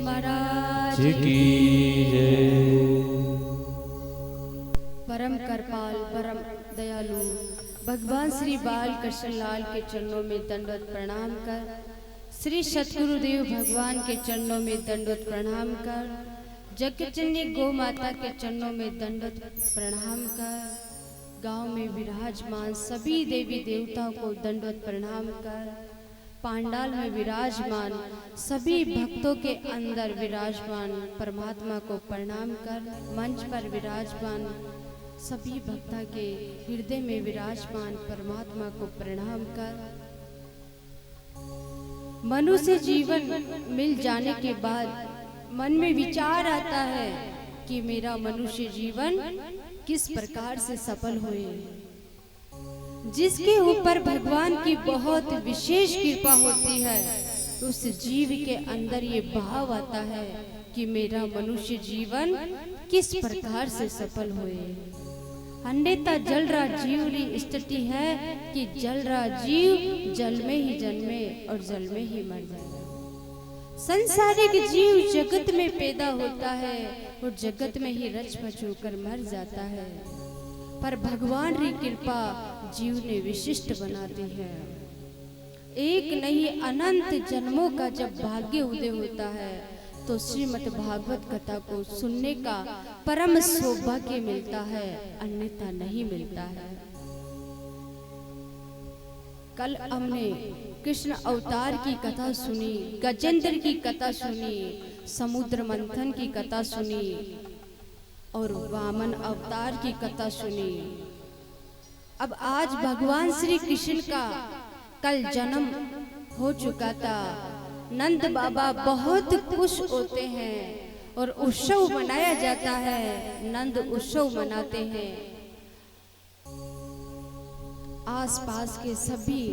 महाराज की जय। परम कृपाल परम दयालु भगवान श्री बाल कृष्ण लाल के चरणों में दंडवत प्रणाम कर, श्री सतगुरुदेव भगवान के चरणों में दंडवत प्रणाम कर, जगजननी गौ माता के चरणों में दंडवत प्रणाम कर, गांव में विराजमान सभी देवी देवताओं को दंडवत प्रणाम कर, पांडाल में विराजमान सभी भक्तों के अंदर विराजमान परमात्मा को प्रणाम कर, मंच पर विराजमान सभी भक्ता के हृदय में विराजमान परमात्मा को प्रणाम कर। मनुष्य जीवन मिल जाने के बाद मन में विचार आता है कि मेरा मनुष्य जीवन किस प्रकार से सफल हुए। जिसके ऊपर भगवान की बहुत विशेष कृपा होती है उस जीव के अंदर ये भाव आता है कि मेरा मनुष्य जीवन किस प्रकार से सफल हुए। अन्यथा जल रहा जीव री स्थिति है कि जल रहा जीव जल में ही जन्मे और जल में ही मर जाए। संसारिक जीव जगत में पैदा होता है और जगत में ही रच बच होकर मर जाता है, पर भगवान की कृपा जीव ने विशिष्ट बना दी है। एक नहीं अनंत जन्मों का जब भाग्य उदय होता है तो श्रीमद् भागवत कथा को सुनने का परम सौभाग्य मिलता है, अन्यथा नहीं मिलता है। कल हमने कृष्ण अवतार की कथा सुनी, गजेंद्र की कथा सुनी, समुद्र मंथन की कथा सुनी और वामन अवतार की कथा सुनी। अब आज भगवान श्री कृष्ण का कल जन्म हो चुका था। नंद बाबा बहुत खुश होते हैं और उत्सव मनाया जाता है, नंद उत्सव मनाते हैं। आसपास के सभी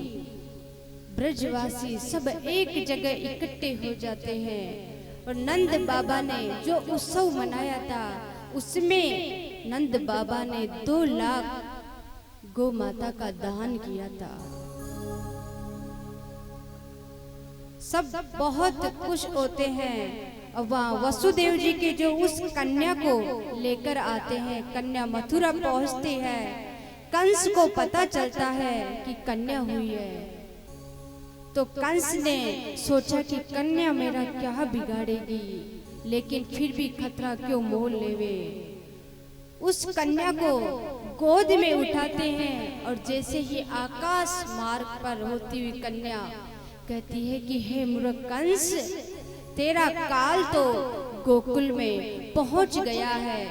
ब्रजवासी सब एक जगह इकट्ठे हो जाते हैं और नंद बाबा ने जो उत्सव मनाया था उसमें नंद बाबा ने 2 लाख गौ माता का दान किया था। सब बहुत खुश होते हैं और वहाँ वसुदेव जी के जो उस कन्या को लेकर आते हैं, कन्या मथुरा पहुंचती है। कंस को पता चलता है कि कन्या हुई है तो कंस ने सोचा कि कन्या मेरा क्या बिगाड़ेगी, लेकिन फिर भी खतरा क्यों मोल लेवे। उस कन्या को गोद में उठाते हैं और जैसे ही आकाश मार्ग पर होती हुई कन्या कहती है कि हे मूर्ख कंस, तेरा काल तो गोकुल में पहुंच गया है,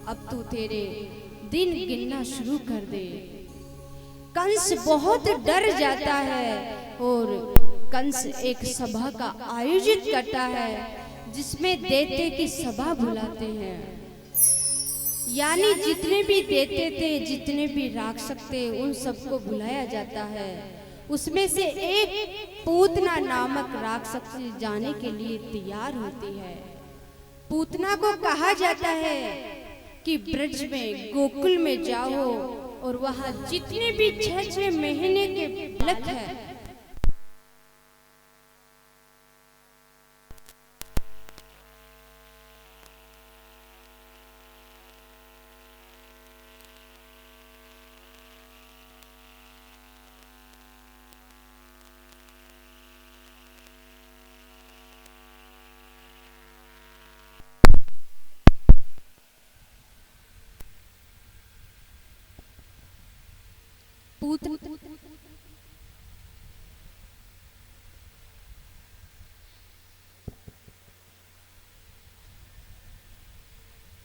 अब तू तेरे दिन गिनना शुरू कर दे। कंस बहुत डर जाता है और कंस एक सभा का आयोजित करता है जिसमें देवते की सभा बुलाते हैं। यानी जितने भी देवते थे, जितने भी राक्षस थे, उन सबको बुलाया जाता है। उसमें से एक पूतना नामक राक्षस जाने के लिए तैयार होती है। पूतना को कहा जाता है कि ब्रज में गोकुल में जाओ और वहां जितने भी 6 महीने के बालक है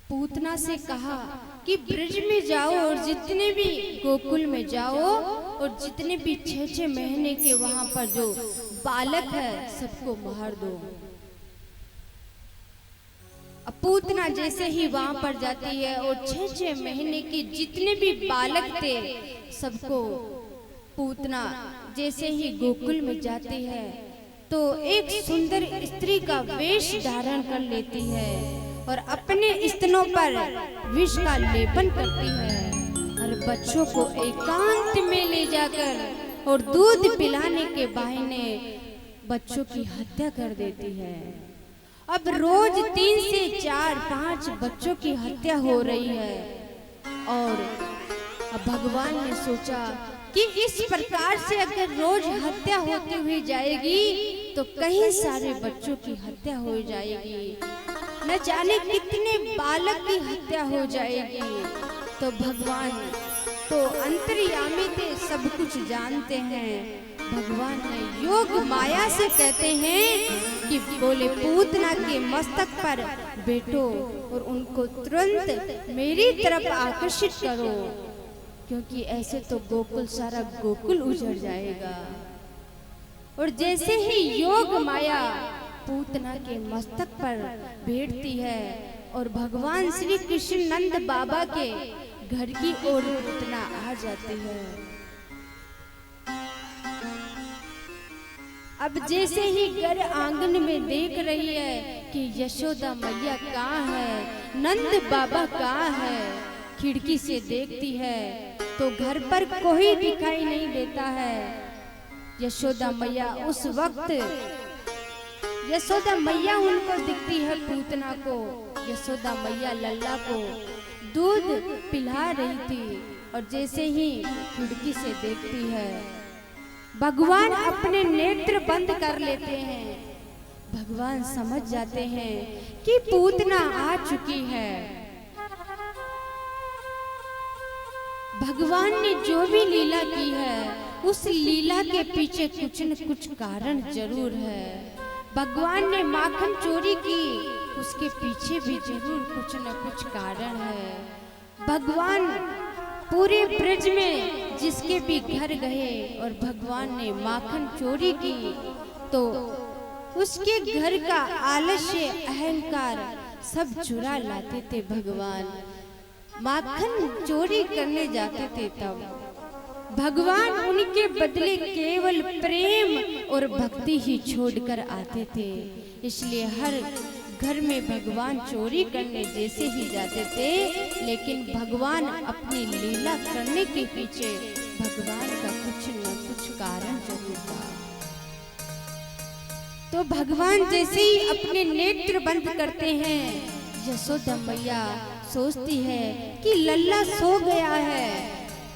पूतना से कहा कि ब्रज में जाओ और जितने भी गोकुल में जाओ और जितने भी 6 महीने के वहां पर जो बालक है सबको मार दो। अब पूतना जैसे ही वहां पर जाती है और 6 महीने के जितने भी बालक थे सबको पूतना जैसे ही गोकुल में जाती है तो एक सुंदर स्त्री का वेश धारण कर लेती है और अपने स्तनों पर विष का लेपन करती है और बच्चों को एकांत में ले जाकर और दूध पिलाने के बहाने बच्चों की हत्या कर देती है। अब रोज 3 से 4, 5 बच्चों की हत्या हो रही है। और अब भगवान ने सोचा कि इस प्रकार से अगर रोज हत्या होती हुई जाएगी तो कई सारे बच्चों की हत्या हो जाएगी, न जाने कितने बालक की हत्या हो जाएगी। तो भगवान तो अंतर्यामी थे, सब कुछ जानते हैं। भगवान ने योग माया से कहते हैं कि बोले पूतना के मस्तक पर बैठो और उनको तुरंत मेरी तरफ आकर्षित करो, क्योंकि ऐसे तो गोकुल सारा गोकुल उजड़ जाएगा। और जैसे ही योग माया पूतना के मस्तक पर बैठती है और भगवान श्री कृष्ण नंद बाबा के घर की ओर पूतना आ जाती है। अब जैसे ही घर आंगन में देख रही है कि यशोदा मैया कहाँ है, नंद बाबा कहाँ है, खिड़की से देखती है तो घर पर कोई दिखाई नहीं देता है। यशोदा मैया उस वक्त यशोदा मैया उनको दिखती है पूतना को। यशोदा मैया लल्ला को दूध पिला रही थी और जैसे ही खिड़की से देखती है भगवान अपने नेत्र बंद कर लेते हैं। भगवान समझ जाते हैं कि पूतना आ चुकी है। भगवान ने जो भी लीला की है उस लीला के पीछे कुछ न कुछ कारण जरूर है। भगवान ने माखन चोरी की, उसके पीछे भी जरूर कुछ न कुछ कारण है। भगवान पूरे ब्रज में जिसके भी घर गए और भगवान ने माखन चोरी की तो उसके घर का आलस्य अहंकार सब चुरा लाते थे। भगवान माखन चोरी करने जाते थे तब भगवान उनके बदले केवल प्रेम और भक्ति ही छोड़कर आते थे। इसलिए हर घर में भगवान चोरी करने जैसे ही जाते थे, लेकिन भगवान अपनी लीला करने के पीछे भगवान का कुछ न कुछ कारण जरूर था। तो भगवान जैसे ही अपने नेत्र बंद करते हैं, यशोदा मैया सोचती है कि लल्ला सो गया है।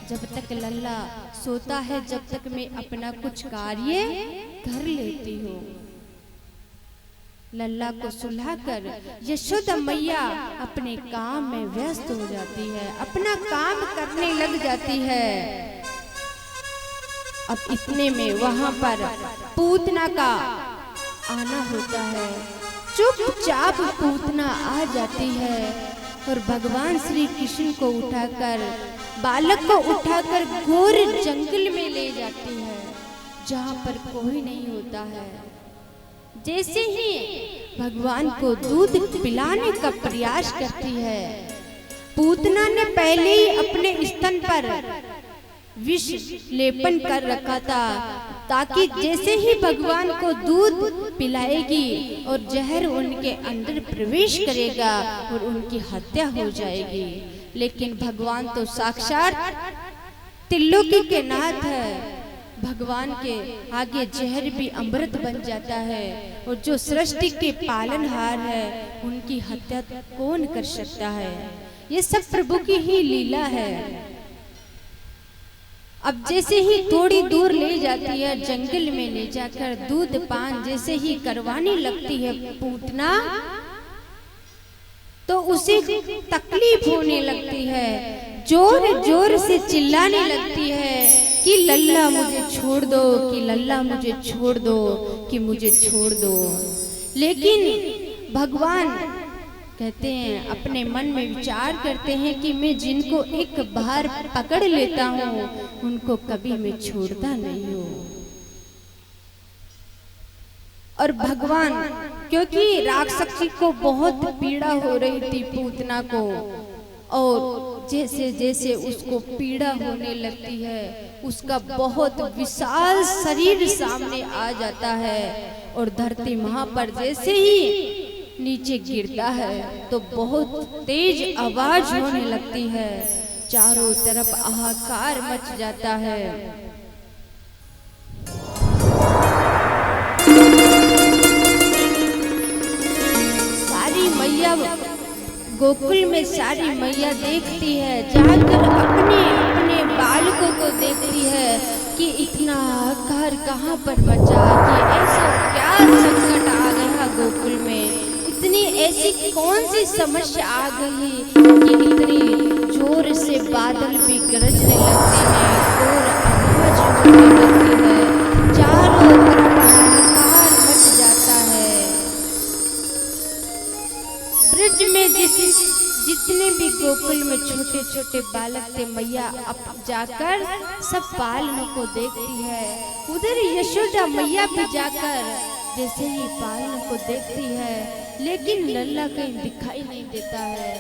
जब तक लल्ला सोता है जब तक मैं अपना कुछ कार्य कर लेती हूँ। लल्ला को सुलाकर यशोदा मैया अपने काम में व्यस्त हो जाती है, अपना काम करने लग जाती है। अब इतने में वहां पर पूतना का आना होता है। चुपचाप पूतना आ जाती है और भगवान श्री कृष्ण को उठाकर बालक को उठाकर घोर जंगल में ले जाती है जहां पर कोई नहीं होता है। जैसे ही भगवान को दूध पिलाने का प्रयास करती है, पूतना ने पहले ही अपने स्तन पर विष लेपन कर रखा था ताकि जैसे ही भगवान को दूध पिलाएगी और जहर उनके अंदर प्रवेश करेगा और उनकी हत्या हो जाएगी। लेकिन भगवान तो साक्षात त्रिलोकी के नाथ है। भगवान के आगे जहर भी अमृत बन जाता है और जो सृष्टि के पालनहार है उनकी हत्या कौन कर सकता है। ये सब प्रभु की ही लीला है। अब जैसे ही थोड़ी दूर ले जाती है, जंगल में ले जाकर दूध पान जैसे ही करवाने लगती है पूतना, तो उसे तकलीफ होने लगती है। जोर जोर से चिल्लाने लगती है कि लल्ला मुझे छोड़ दो, कि लल्ला मुझे छोड़ दो, कि मुझे छोड़ दो। लेकिन भगवान कहते हैं, अपने मन में विचार करते हैं कि मैं जिनको एक बार पकड़ लेता हूँ उनको कभी मैं छोड़ता नहीं हूँ। और भगवान, क्योंकि राक्षसी को बहुत पीड़ा हो रही थी पूतना को, और जैसे जैसे उसको पीड़ा होने लगती है उसका बहुत विशाल शरीर सामने आ जाता है और धरती मां पर जैसे ही नीचे गिरता है तो बहुत तेज आवाज होने लगती है। चारों तरफ हाहाकार मच जाता है। गोकुल में सारी मैया देखती है, जाकर अपने अपने बालकों को देखती है कि इतना कहर कहाँ पर मचा, कि ऐसा क्या संकट आ गया गोकुल में, इतनी ऐसी कौन सी समस्या आ गई कि इतनी जोर से बादल भी गरजने लगते हैं और आवाज होने लगती है, चारों तरफ हाहाकार मच जाता है। ब्रज में जितने भी गोकुल में छोटे छोटे बालक थे, मैया अब जाकर सब पालनों को देखती है। उधर यशोदा मैया भी जाकर जैसे ही पालनों को देखती है, लेकिन लल्ला कहीं दिखाई नहीं देता है।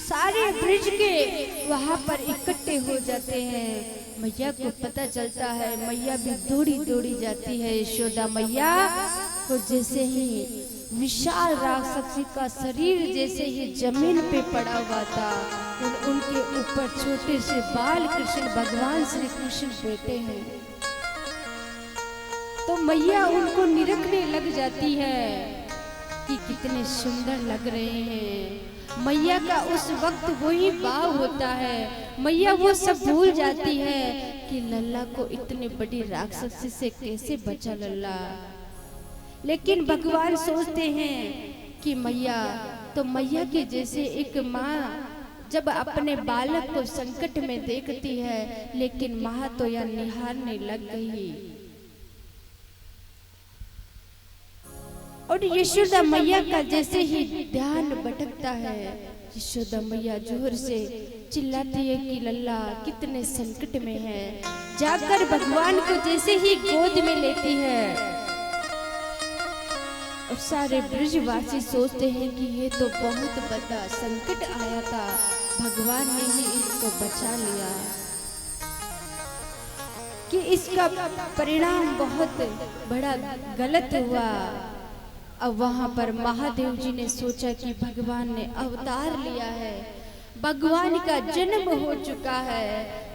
सारे ब्रज के वहां पर इकट्ठे हो जाते हैं। मैया को पता चलता है, मैया भी दौड़ी दौड़ी जाती है। यशोदा मैया को जैसे ही विशाल राक्षसी का शरीर जैसे ही जमीन पे पड़ा हुआ था, उनके ऊपर छोटे से बाल कृष्ण भगवान श्री कृष्ण बैठे हैं, तो मैया उनको निरखने लग जाती है कि कितने सुंदर लग रहे हैं। मैया का उस वक्त वही भाव होता है, मैया वो सब भूल जाती है कि लल्ला को इतने बड़ी राक्षसी से कैसे बचा लल्ला। लेकिन भगवान सोचते हैं कि मैया तो मैया के जैसे एक माँ जब अपने बालक को संकट में देखती है, लेकिन माँ तो यह निहारने लग गई। और यशोदा मैया का जैसे ही ध्यान भटकता है, यशोदा मैया जोर से चिल्लाती है कि लल्ला कितने संकट में है, जाकर भगवान को जैसे ही गोद में लेती है। और सारे ब्रजवासी सोचते हैं कि ये तो बहुत बड़ा संकट आया था, भगवान ने ही इसको बचा लिया, कि इसका परिणाम बहुत बड़ा गलत हुआ। अब वहां पर महादेव जी ने सोचा कि भगवान ने अवतार लिया है, भगवान का जन्म हो चुका है,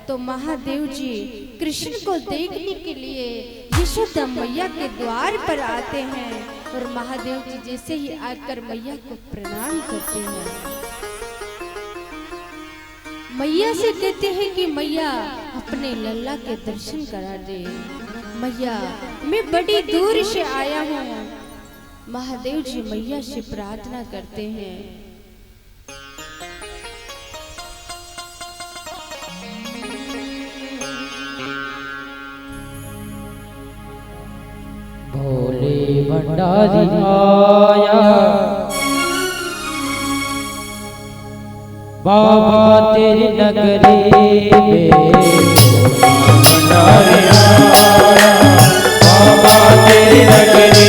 तो महादेव जी कृष्ण को देखने के लिए यशोदा मैया के द्वार पर आते हैं। और महादेव जी जैसे ही आकर मैया को प्रणाम करते हैं, मैया से कहते हैं कि मैया अपने लल्ला के दर्शन करा दे, मैया मैं बड़ी दूर से आया हूँ। महादेव जी मैया से प्रार्थना करते हैं। भोले भंडारी आया, बाबा तेरी नगरी में भंडारी आया, बाबा तेरी नगरी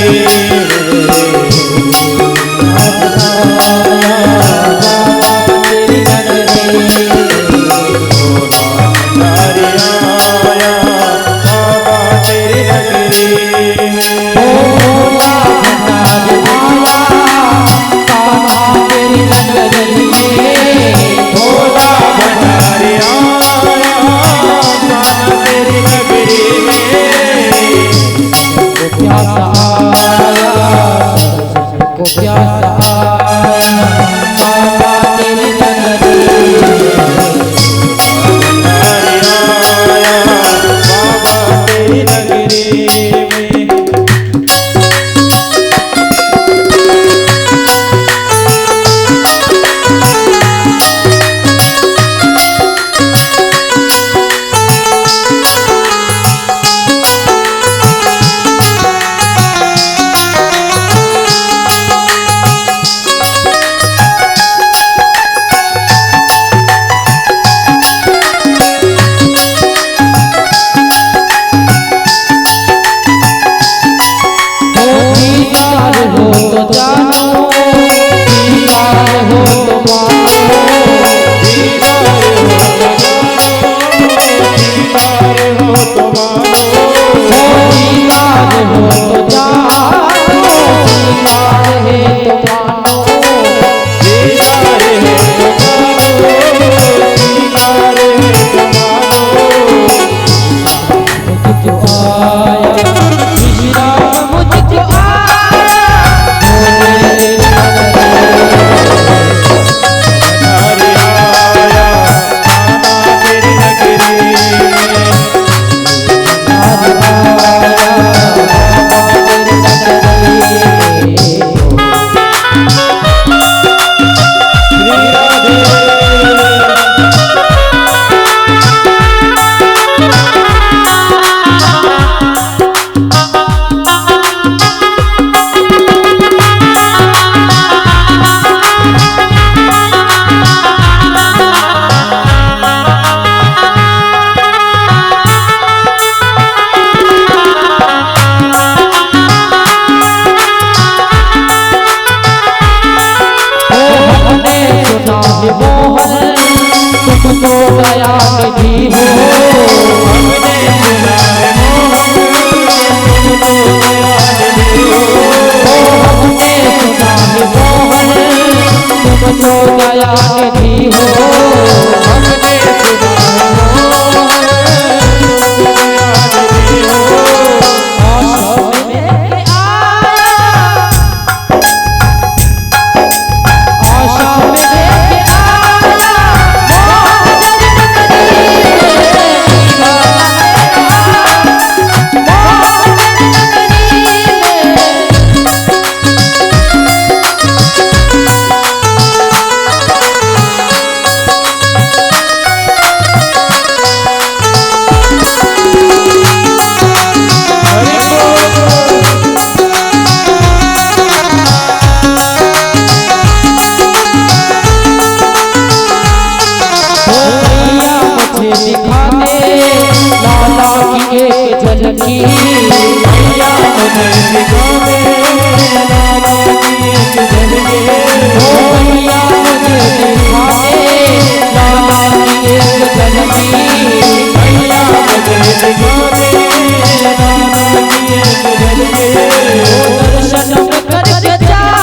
निधि हो हमने सुना हो निधि हो आशा में लेके आया आशा में लेके दिखाने लाला की एक झलकी मैया मुझे दिखाने लाला की एक झलकी मैया मुझे दिखाने लाला की एक झलकी मैया मुझे दिखाने लाला की एक झलकी दर्शन करके जाऊं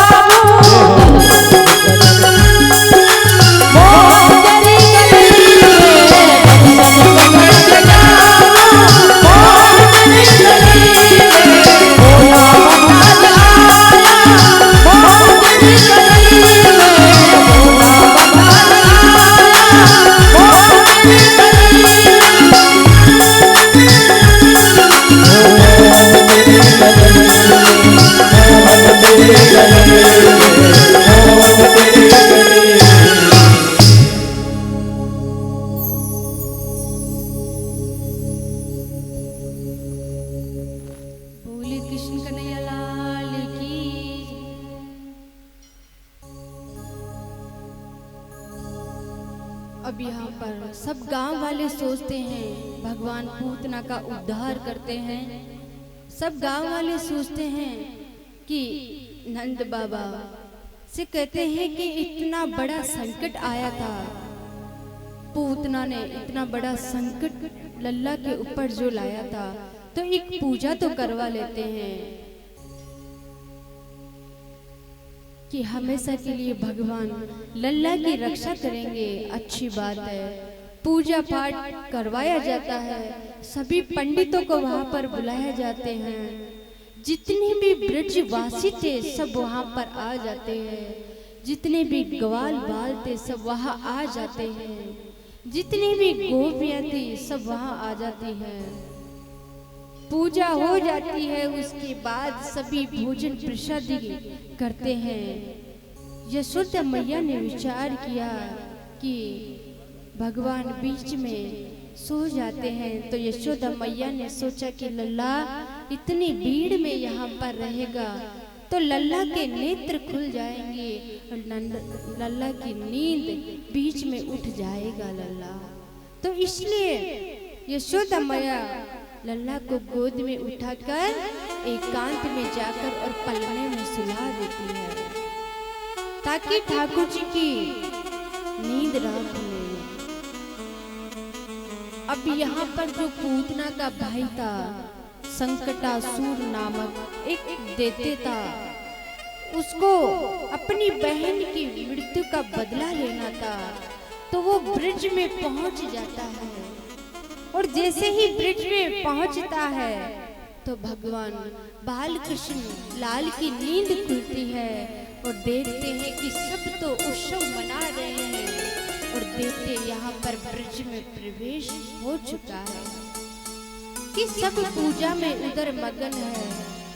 अब यहाँ पर सब गांव वाले सोचते हैं भगवान पूतना का उद्धार करते हैं। सब गांव वाले सोचते हैं कि नंद बाबा से कहते हैं कि इतना बड़ा संकट आया था, पूतना ने इतना बड़ा संकट लल्ला के ऊपर जो लाया था, तो एक पूजा तो करवा लेते हैं कि हमेशा के लिए भगवान लल्ला की रक्षा करेंगे। अच्छी बात है, पूजा पाठ करवाया जाता है, सभी पंडितों को वहां पर बुलाया जाते हैं, जितने भी ब्रजवासी थे सब वहां पर आ जाते हैं, जितने भी ग्वाल बाल थे सब वहां आ जाते हैं, जितनी भी गोपियां थी सब वहां आ जाती हैं। पूजा हो जाती है, उसके बाद सभी भोजन प्रसादी करते हैं। यशोदा मैया ने विचार किया कि भगवान बीच में सो जाते हैं, तो यशोदा मैया ने सोचा कि लल्ला इतनी भीड़ में यहाँ पर रहेगा तो लल्ला के नेत्र खुल जाएंगे और लल्ला की नींद बीच में उठ जाएगा लल्ला। तो इसलिए यशोदा मैया लल्ला को गोद में उठाकर एकांत में जाकर और पलने में सुला देती है, ताकि ठाकुर जी की नींद रात ले। अब यहाँ पर जो पूतना का भाई था, संकटासुर नामक एक दैत्य था, उसको अपनी बहन की मृत्यु का बदला लेना था, तो वो ब्रिज में पहुंच जाता है। और जैसे ही ब्रिज में पहुंचता है तो भगवान बालकृष्ण लाल की नींद खुलती है और देखते हैं कि सब तो उत्सव मना रहे हैं और देखते यहाँ पर ब्रिज में प्रवेश हो चुका है कि सब पूजा में उधर मगन है,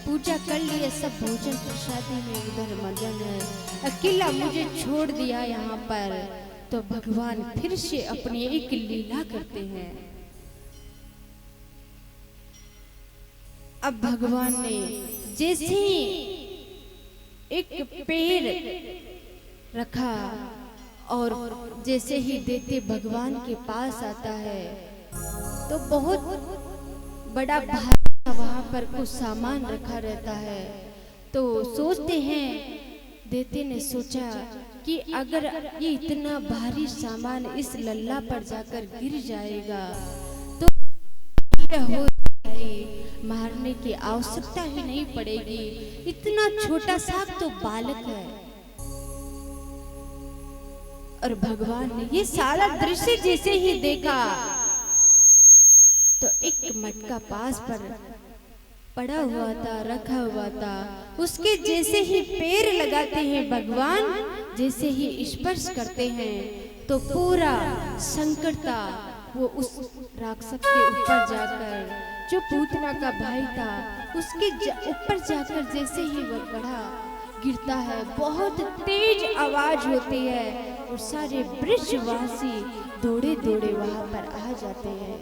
पूजा कर लिए, सब भोजन प्रसादी में उधर मगन है, अकेला मुझे छोड़ दिया यहाँ पर। तो भगवान फिर से अपनी एक लीला करते हैं। अब भगवान ने जैसे ही एक पेड़ रखा और जैसे ही देते भगवान के पास आता है तो बहुत बड़ा भारी वहां पर कुछ सामान रखा रहता है। तो सोचते हैं, देते ने सोचा कि अगर ये इतना भारी सामान इस लल्ला पर जाकर गिर जाएगा तो हो मारने की आवश्यकता ही नहीं पड़ेगी, इतना छोटा सा तो बालक है। और भगवान ने ये सारा दृश्य जैसे ही देखा तो एक मटका पास पर पड़ा हुआ था, रखा हुआ था। उसके जैसे ही पैर लगाते हैं भगवान, जैसे ही स्पर्श करते हैं तो पूरा संकट था वो उस राक्षस के ऊपर जाकर, जो पूतना का भाई था उसके ऊपर जाकर जैसे ही वो बढ़ा गिरता है, बहुत तेज आवाज होती है और सारे वृक्षवासी दौड़े दौड़े वहां पर आ जाते हैं।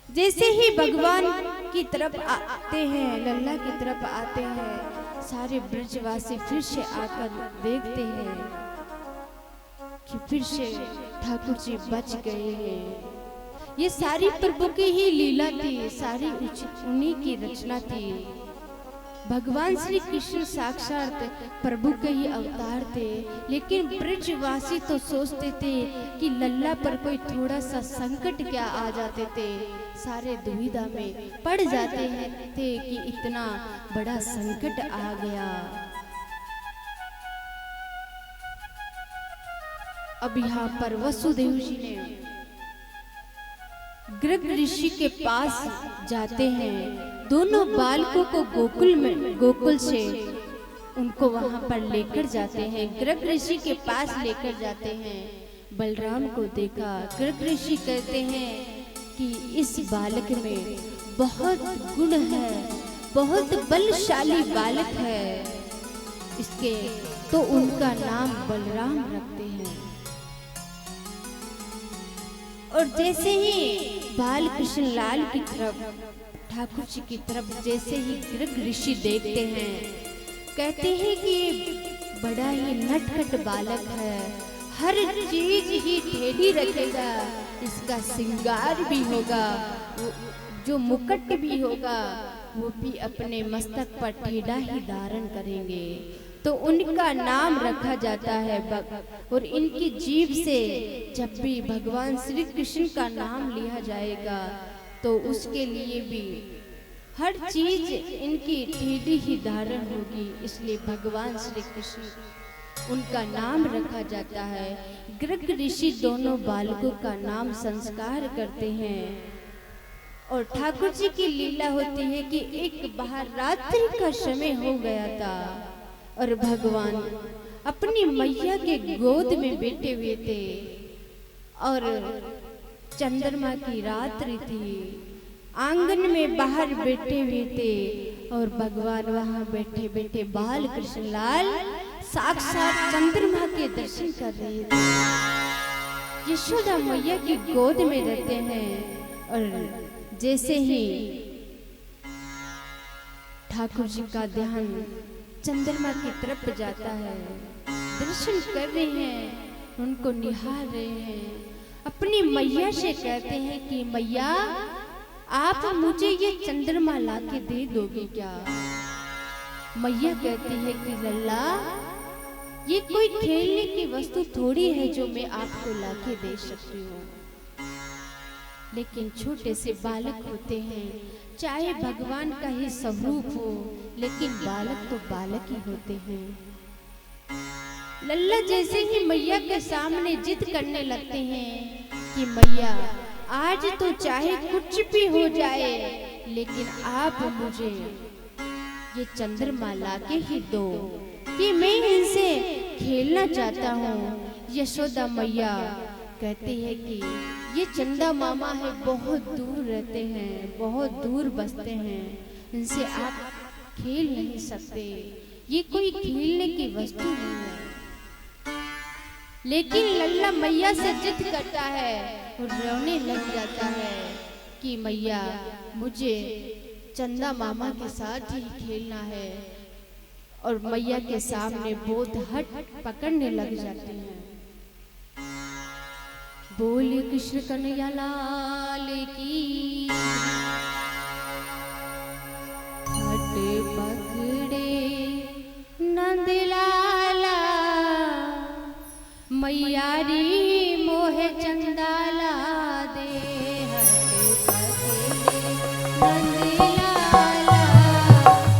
जैसे ही भगवान की तरफ आते हैं, लल्ला की तरफ आते हैं, सारे ब्रजवासी फिर से आकर देखते हैं कि फिर से ठाकुर जी बच गए हैं। ये सारी प्रभु की ही लीला थी, सारी उन्हीं की रचना थी। भगवान श्री कृष्ण साक्षात प्रभु के ही अवतार थे, लेकिन ब्रजवासी तो सोचते थे कि लल्ला पर कोई थोड़ा सा संकट क्या आ जाते थे, सारे दुविधा में पड़ जाते थे कि इतना बड़ा संकट आ गया। अब यहाँ पर वसुदेव जी ने गर्ग ऋषि के पास जाते हैं, दोनों बालकों को गोकुल से उनको वहां पर लेकर जाते हैं, गर्ग ऋषि के पास लेकर जाते हैं। बलराम को देखा, गर्ग ऋषि कहते हैं कि इस बालक में बहुत गुण है, बहुत बलशाली बालक है, इसके तो उनका नाम बलराम रखते हैं। और जैसे ही बाल कृष्ण लाल की तरफ, ठाकुर जी की तरफ जैसे ही गर्ग ऋषि देखते हैं, कहते हैं कि ये बड़ा ही नटखट बालक है, हर चीज ही टेढ़ी रखेगा, इसका श्रृंगार भी होगा, जो मुकुट भी होगा वो भी अपने मस्तक पर टेढ़ा ही धारण करेंगे, तो उनका नाम रखा जाता है और इनकी जीभ से जब भी भगवान श्री कृष्ण का नाम लिया जाएगा तो उसके लिए भी हर चीज इनकी टेढ़ी ही धारण होगी, इसलिए भगवान श्री कृष्ण उनका नाम रखा जाता है। गर्ग ऋषि दोनों बालकों का नाम संस्कार करते हैं और ठाकुर जी की लीला होती है कि एक बाहर रात्रि का समय हो गया था और भगवान अपनी मैया के गोद में बैठे हुए थे और चंद्रमा की रात्रि थी, आंगन में बाहर बैठे हुए थे और भगवान वहां बैठे बैठे बाल कृष्ण लाल साक्षात चंद्रमा के दर्शन कर रहे थे। यशोदा मैया की गोद में रहते हैं और जैसे ही ठाकुर जी का ध्यान चंद्रमा की तरफ जाता है, दर्शन कर रहे हैं, उनको निहार रहे हैं, अपनी मैया से कहते हैं कि मैया आप मुझे ये चंद्रमा लाके दे दोगे क्या? मैया कहती है कि लल्ला ये कोई खेलने की वस्तु थोड़ी है जो मैं आपको लाके दे सकती हूँ, लेकिन छोटे से बालक होते हैं, चाहे भगवान का ही स्वरूप हो, लेकिन बालक तो बालक ही होते हैं। लल्ला जैसे ही मैया के सामने जिद करने लगते हैं कि मैया आज तो चाहे कुछ भी हो जाए, लेकिन आप मुझे ये चंद्रमा लाके ही दो कि मैं इनसे खेलना चाहता हूँ। यशोदा मैया कहती है कि ये चंदा मामा है, बहुत दूर रहते हैं, बहुत दूर बसते हैं, इनसे आप खेल नहीं सकते, ये कोई खेलने की वस्तु नहीं है। लेकिन लल्ला मैया से जिद करता है और रोने लग जाता है कि मैया मुझे चंदा मामा के साथ ही खेलना है, और मैया के सामने बहुत हट पकड़ने लग जाते हैं। बोल कृष्ण कन्हैया लाल की, हट पकड़े नंद लाला, मैया री मोहे चंदाला दे, हट पकड़े नंद लाला,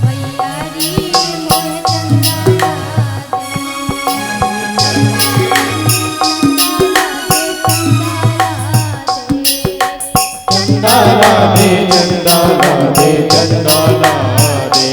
मैया री मोहे चंदाला दे। चंदा ला दे, चंदा ला दे।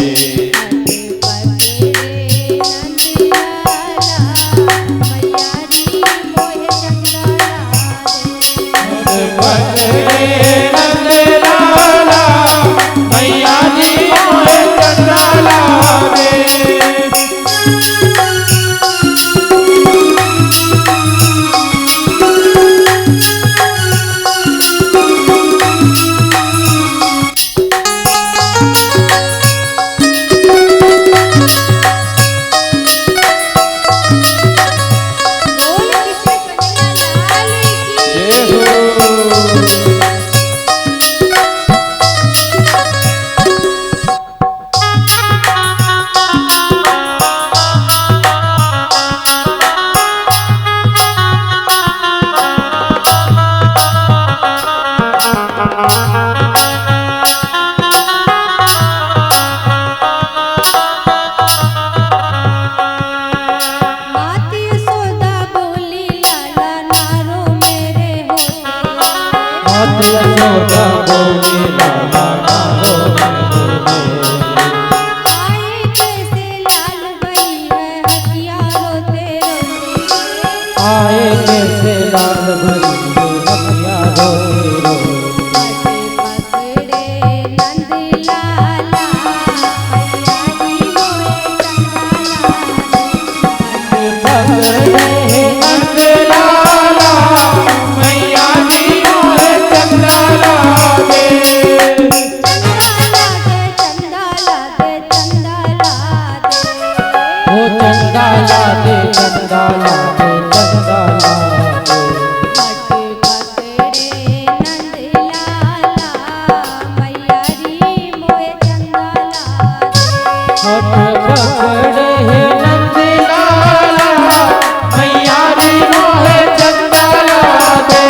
आए कैसे लाल भरी हकिया रोते रोते। पकड़े नंद लाला मैया जी मोहे चंदा ला दे। चंदा ला दे, चंदा ला दे, चंदा ला दे। चंदा ला दे, चंदा ला दे। पकड़े नंद लाला मैया जी मोहे चंदा ला दे। पकड़े नंद लाला मैया जी मोहे चंदा ला दे।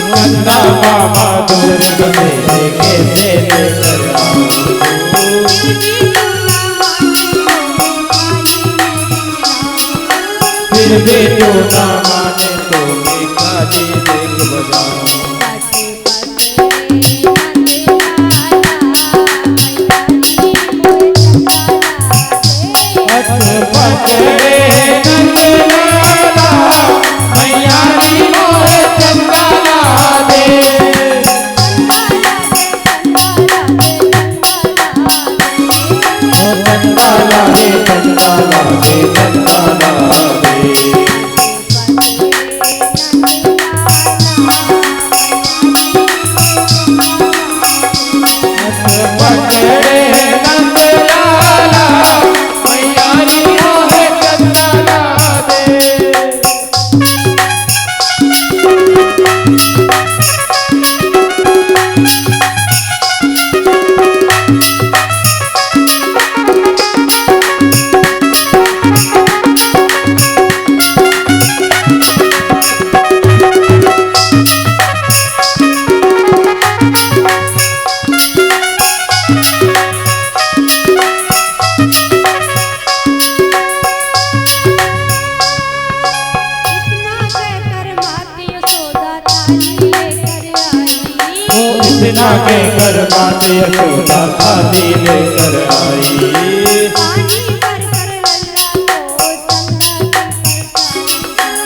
चंदा मामा दूर बसे कैसे लेकर आऊं। फिर भी तू ना माने तो मैं काली देख बजाऊं। पकड़े नंद लाला मैया जी मोहे चंदा ला दे। चंदा ला दे, चंदा ला दे, चंदा ला दे। पकड़े नंद लाला मैया जी मोहे चंदा ला दे। इतना कहकर मात यशोदा थाली लेकर आई।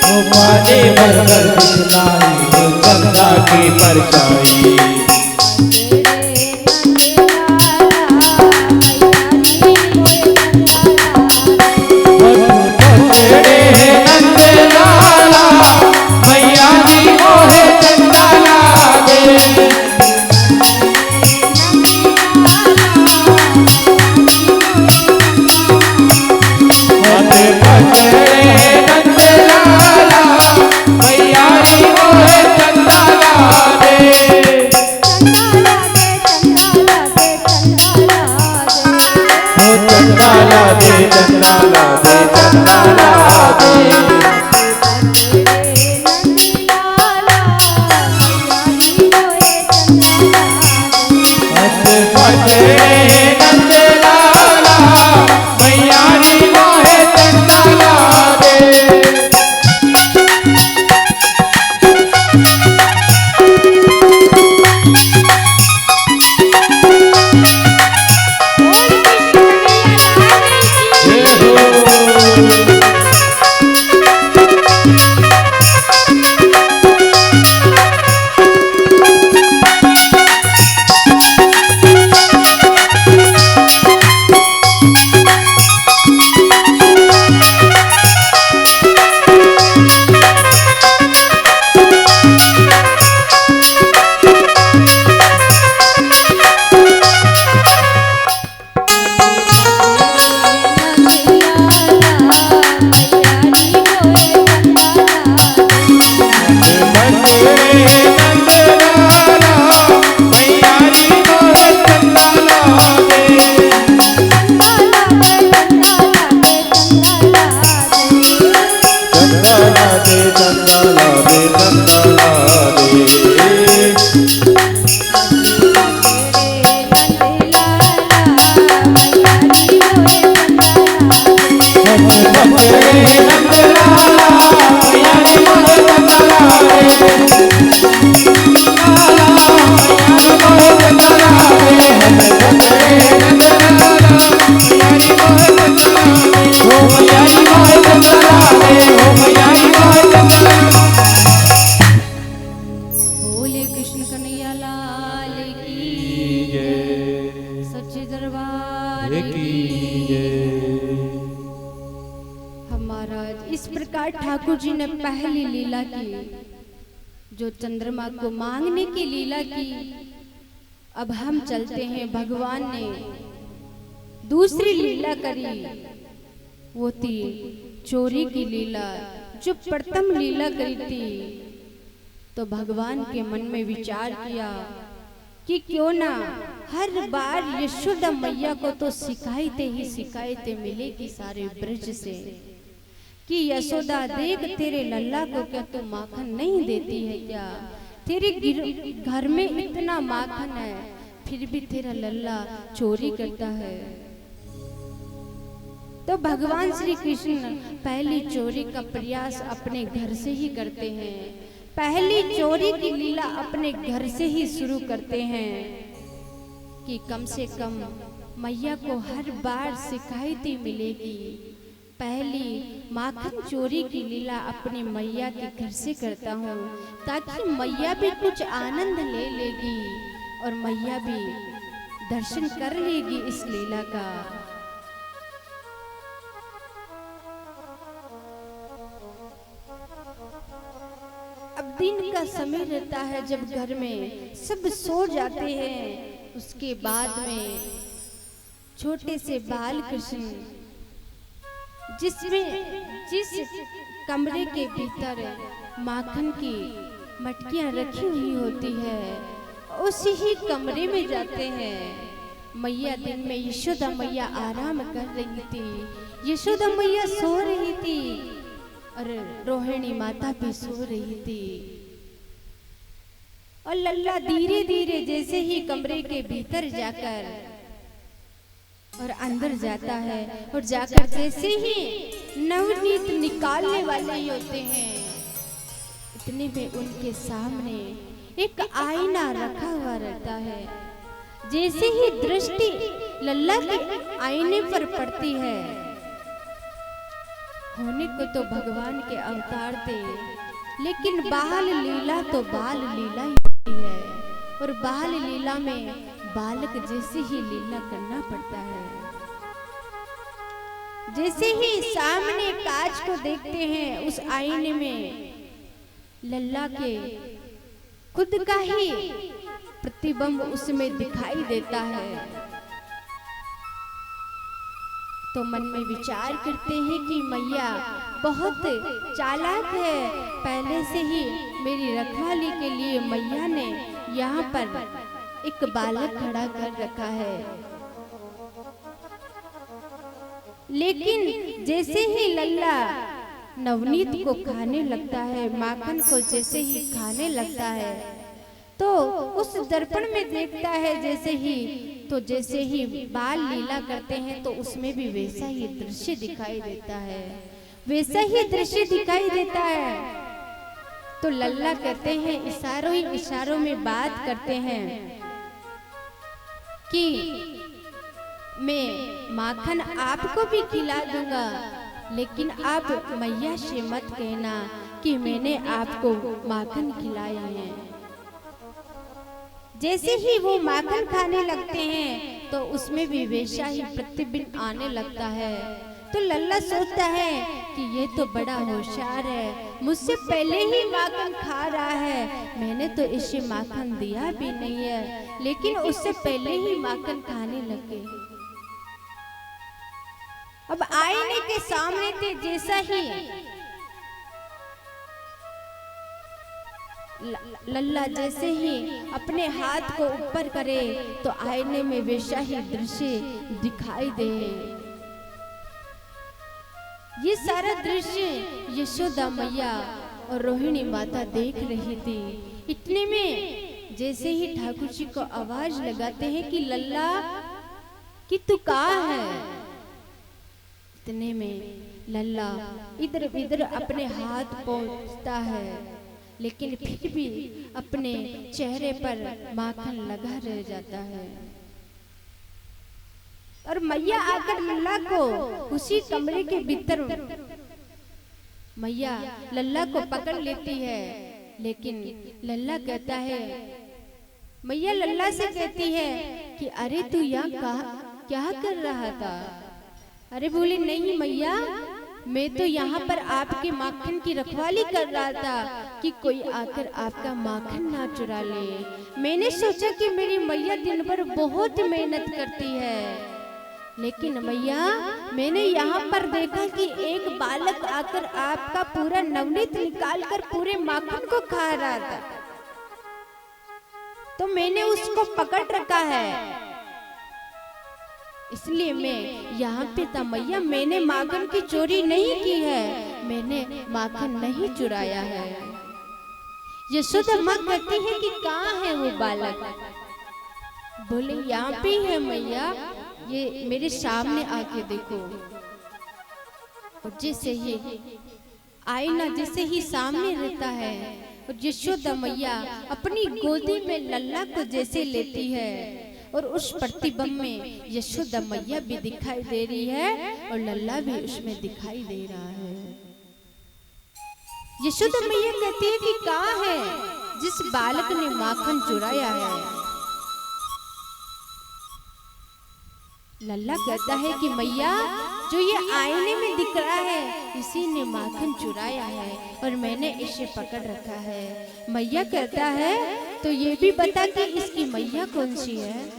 वो पानी भरकर दिखलाई चंदा की परछाई। चंदाला दे चंदाला दे चंदाला दे पकड़े नंदलाला मैयारी मोहे चंदाला दे इस प्रकार ठाकुर जी ने पहली लीला की, जो चंद्रमा को मांगने की लीला की। अब हम चलते हैं, भगवान ने दूसरी लीला करी, वो थी चोरी की लीला, जो प्रथम लीला करी थी। तो भगवान के मन में विचार किया कि क्यों ना हर बार यशोदा मैया को तो शिकायतें ही शिकायतें मिलेगी सारे ब्रज से कि यशोदा देख तेरे लल्ला को क्या तू माखन नहीं देती है क्या? तेरे घर में इतना माखन है फिर भी तेरा लल्ला चोरी करता है। तो भगवान श्री कृष्ण पहली चोरी का प्रयास अपने घर से ही करते हैं, पहली चोरी की लीला अपने घर से ही शुरू करते हैं कि कम से कम मैया को हर बार शिकायतें मिलेगी। पहली माखन चोरी की लीला अपनी मैया के घर से करता हूँ ताकि मैया भी कुछ आनंद ले लेगी और मैया भी दर्शन कर लेगी इस लीला का। अब दिन का समय रहता है जब घर में सब सो जाते हैं, उसके बाद में छोटे से बाल कृष्ण जिस कमरे के भीतर माखन की मटकियां रखी हुई होती है उसी ही कमरे में जाते हैं। मैया दिन में यशोदा मैया आराम कर रही थी, यशोदा मैया सो रही थी और रोहिणी माता भी सो रही थी। और लल्ला धीरे धीरे जैसे ही कमरे के भीतर जाकर और अंदर जाता है और जाकर जैसे ही नवनीत निकालने वाले ही होते हैं, इतने में उनके सामने एक आईना रखा हुआ रहता है। जैसे ही दृष्टि लल्ला के आईने पर पड़ती है, होने को तो भगवान के अवतार थे, लेकिन बाल लीला तो बाल लीला ही होती है और बाल लीला में बालक जैसे ही लीला करना पड़ता है। जैसे ही सामने कांच को देखते हैं, उस आईने में लल्ला के खुद का ही प्रतिबिंब उसमें दिखाई देता है। तो मन में विचार करते हैं कि मैया बहुत चालाक है, पहले से ही मेरी रखवाली के लिए मैया ने यहाँ पर एक बालक खड़ा कर रखा है। लेकिन जैसे ही लल्ला नवनीत को खाने लगता है, माखन को जैसे ही खाने लगता है, तो उस दर्पण में देखता है जैसे ही बाल लीला करते हैं तो उसमें भी वैसा ही दृश्य दिखाई देता है, वैसा ही दृश्य दिखाई देता है। तो लल्ला कहते हैं, इशारों ही इशारों में बात करते हैं कि मैं माखन आपको भी खिला दूंगा, लेकिन आप मैया से मत कहना कि मैंने आपको माखन खिलाया है। जैसे ही वो माखन खाने लगते हैं तो उसमें भी वैसा ही प्रतिबिंब आने लगता है। तो लल्ला सोचता है कि ये तो बड़ा होशियार है, मुझसे पहले ही माखन खा रहा है, मैंने तो इसे माखन दिया भी नहीं है, लेकिन उससे पहले ही माखन खाने लगे। अब आईने के सामने थे, जैसा ही लल्ला जैसे ही अपने हाथ को ऊपर करे तो आईने में वैसा ही दृश्य दिखाई दे। ये सारा दृश्य यशोदा मैया और रोहिणी माता देख रही थी। इतने में जैसे ही ठाकुर जी को आवाज लगाते हैं कि लल्ला कि तू कहाँ है, इतने में लल्ला इधर इधर अपने हाथ पहुंचता है, लेकिन फिर भी अपने चेहरे पर माखन लगा रह जाता है। और मैया आकर लल्ला को उसी कमरे के भीतर मैया लल्ला को पकड़ लेती है, लेकिन लल्ला कहता है, मैया लल्ला से कहती है कि अरे तू यहाँ क्या कर रहा था। अरे बोले नहीं मैया, मैं तो यहाँ पर आपके माखन की रखवाली कर रहा था कि कोई आकर आपका माखन ना चुरा ले। मैंने सोचा कि मेरी मैया दिन भर बहुत मेहनत करती है, लेकिन मैया मैंने यहाँ पर देखा कि एक बालक आकर आपका पूरा नवनीत निकालकर पूरे माखन को खा रहा था, तो मैंने उसको पकड़ रखा है, इसलिए मैं यहाँ पे था। मैया मैंने माखन की चोरी नहीं की है, मैंने माखन नहीं चुराया है। यशोदा माँ कहती है कि कहाँ है वो बालक। बोले यहाँ पे ही है मैया, ये मेरे सामने आके देखो। और जैसे ही आईना जैसे ही सामने रहता है और यशोदा मैया अपनी गोदी में लल्ला को जैसे लेती है और उस प्रतिबिंब में यशोदा मैया भी दिखाई दे रही है और लल्ला भी उसमें दिखाई दे रहा है। यशोदा मैया कहती है कि कहाँ है जिस बालक ने माखन चुराया है। लल्ला कहता है कि मैया जो ये आईने में दिख रहा है इसी ने माखन चुराया है और मैंने इसे पकड़ रखा है। मैया कहता है तो ये भी बता कि इसकी मैया कौन सी है।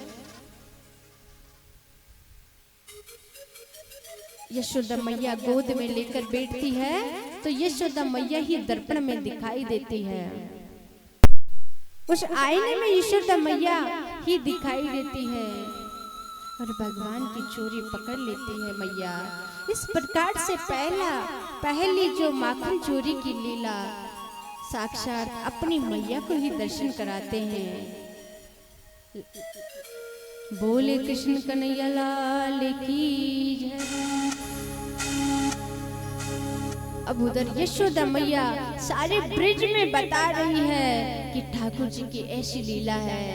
यशोदा मैया गोद में लेकर बैठती है तो यशोदा मैया ही दर्पण में दिखाई देती है। उस आईने में यशोदा मैया ही दिखाई देती है और भगवान की चोरी पकड़ लेती है मैया। इस प्रकार से पहली जो माखन चोरी की लीला साक्षात अपनी मैया को ही दर्शन कराते हैं। बोले कृष्ण कन्हैया लाल की जय। अब उधर यशोदा मैया सारे ब्रिज में बता रही है कि ठाकुर जी की ऐसी लीला है,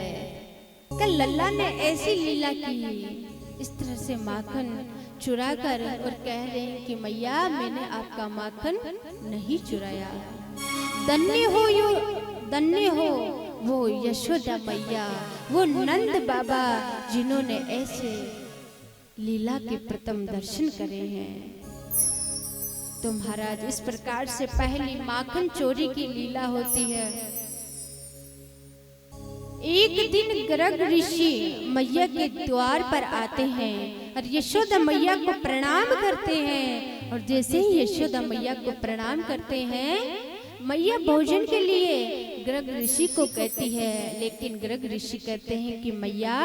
कल लल्ला ने ऐसी लीला की, इस तरह से माखन चुरा कर और कह रहे हैं कि मैया मैंने आपका माखन नहीं चुराया। धन्य हो वो यशोदा मैया, वो नंद बाबा जिन्होंने ऐसे लीला के प्रथम दर्शन करे हैं। तो महाराज इस प्रकार से पहली माखन चोरी की लीला होती है। एक दिन गर्ग ऋषि मैया के द्वार पर आते हैं और यशोदा मैया को प्रणाम करते हैं। और जैसे ही यशोदा मैया को प्रणाम करते हैं मैया भोजन के लिए गर्ग ऋषि को कहती है, लेकिन गर्ग ऋषि कहते हैं कि मैया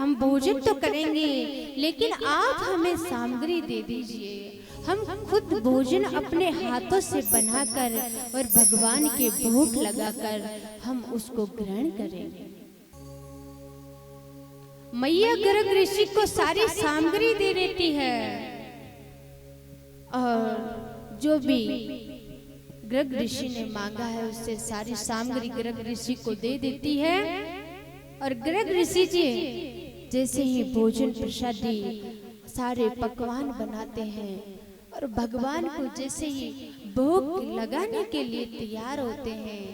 हम भोजन तो करेंगे, लेकिन आप हमें सामग्री दे दीजिए, हम खुद भोजन अपने हाथों से बनाकर और भगवान के भोग लगाकर हम उसको ग्रहण करेंगे। मैया गर्ग ऋषि को सारी सामग्री दे देती है और जो भी गर्ग ऋषि ने मांगा है उससे सारी सामग्री गर्ग ऋषि को दे देती है। और गर्ग ऋषि जी जैसे ही भोजन प्रसादी सारे पकवान बनाते हैं और भगवान को जैसे ही भोग लगाने के लिए तैयार होते हैं,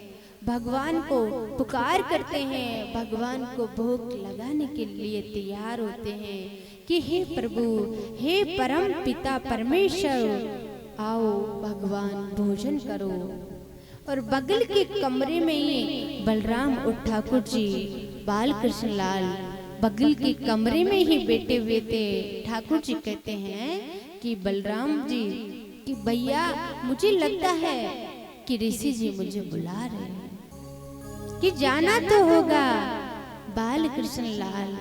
भगवान को पुकार करते हैं, भगवान को भोग लगाने के लिए तैयार होते हैं कि हे प्रभु, हे परम पिता परमेश्वर, आओ भगवान भोजन करो। और बगल के कमरे में ही बलराम और ठाकुर जी बाल कृष्ण लाल बगल के कमरे में ही बैठे हुए थे। ठाकुर जी कहते हैं कि बलराम जी कि भैया मुझे लगता है कि ऋषि जी मुझे बुला रहे हैं कि जाना तो होगा। बाल कृष्ण लाल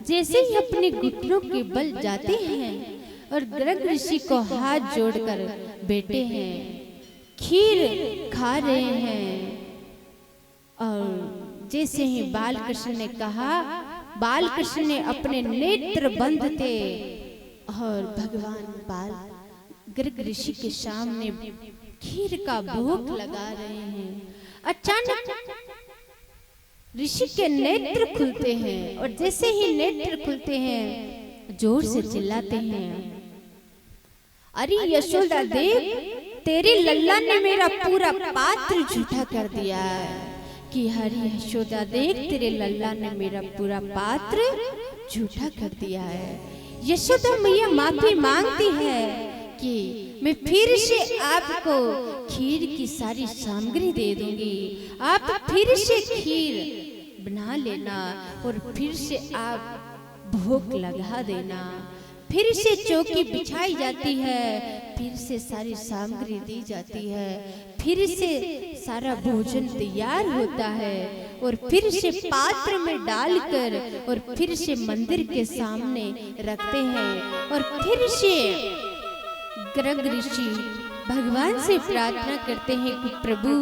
जैसे ही अपने घुटनों के बल जाते हैं और गर्ग ऋषि को हाथ जोड़कर बैठे हैं, खीर खा रहे हैं। और जैसे ही बाल कृष्ण ने कहा, बाल कृष्ण ने अपने नेत्र बंद थे और भगवान बाल गर्ग ऋषि के सामने खीर का भोग लगा रहे हैं। अचानक ऋषि के नेत्र खुलते हैं और जैसे ही नेत्र खुलते हैं जोर से चिल्लाते हैं, अरे यशोदा देव, तेरी लल्ला ने मेरा पूरा पात्र झूठा कर दिया है। कि हरी यशोदा देव, तेरे लल्ला ने मेरा पूरा पात्र झूठा कर दिया है। यशोदा मैया माफी मांगती है कि मैं फिर से आपको खीर की सारी सामग्री दे दूंगी, आप फिर से खीर बना लेना और फिर से आप भोग लगा देना। फिर से चौकी बिछाई जाती है, फिर से सारी सामग्री दी जाती है, फिर से सारा भोजन तैयार होता है और फिर से पात्र में डालकर और फिर से मंदिर के सामने रखते हैं। और फिर से गर्ग ऋषि भगवान से प्रार्थना करते हैं कि प्रभु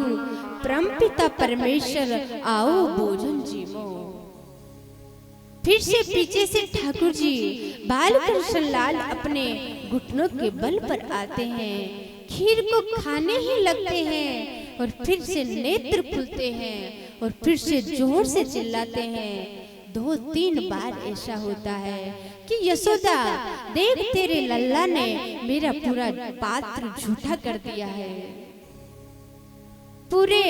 परमपिता परमेश्वर, आओ भोजन जीवो। फिर से पीछे से ठाकुर जी बाल कृष्ण लाल अपने घुटनों के बल पर आते हैं, खीर को खाने ही लगते हैं और फिर से नेत्र खुलते हैं और फिर से जोर से चिल्लाते हैं। 2-3 बार ऐसा होता है कि यशोदा देख, तेरे लल्ला ने मेरा पूरा पात्र झूठा कर दिया है, पूरे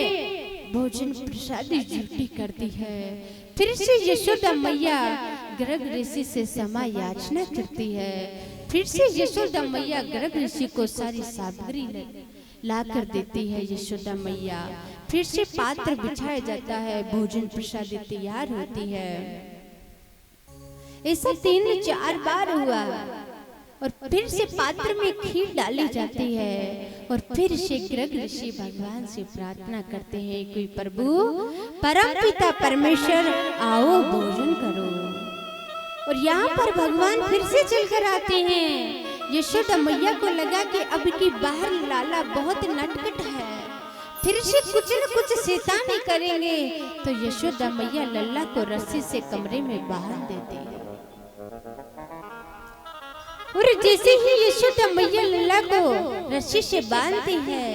भोजन प्रसादी झूठी कर दी है। फिर से यशोदा मैया गर्ग ऋषि से क्षमा याचना करती है। फिर से यशोदा मैया गर्ग ऋषि को सारी सामग्री ला कर देती है। यशोदा मैया फिर से पात्र बिछाया जाता है, भोजन प्रसादी तैयार होती है। ऐसा 3-4 बार हुआ और फिर से पात्र में खीर डाली जाती है और फिर से गर्ग ऋषि भगवान से प्रार्थना करते हैं कि प्रभु परमपिता परमेश्वर, आओ भोजन करो। और यहाँ पर भगवान फिर से चलकर आते हैं। यशोदा मैया को लगा कि अब की बाहर लाला बहुत नटखट है, फिर से कुछ न कुछ शैतानी करेंगे, तो यशोदा मैया लल्ला को रस्सी से कमरे में बांध देती है। और जैसे ही यशोदा मैया लल्ला को रस्सी से बांधती है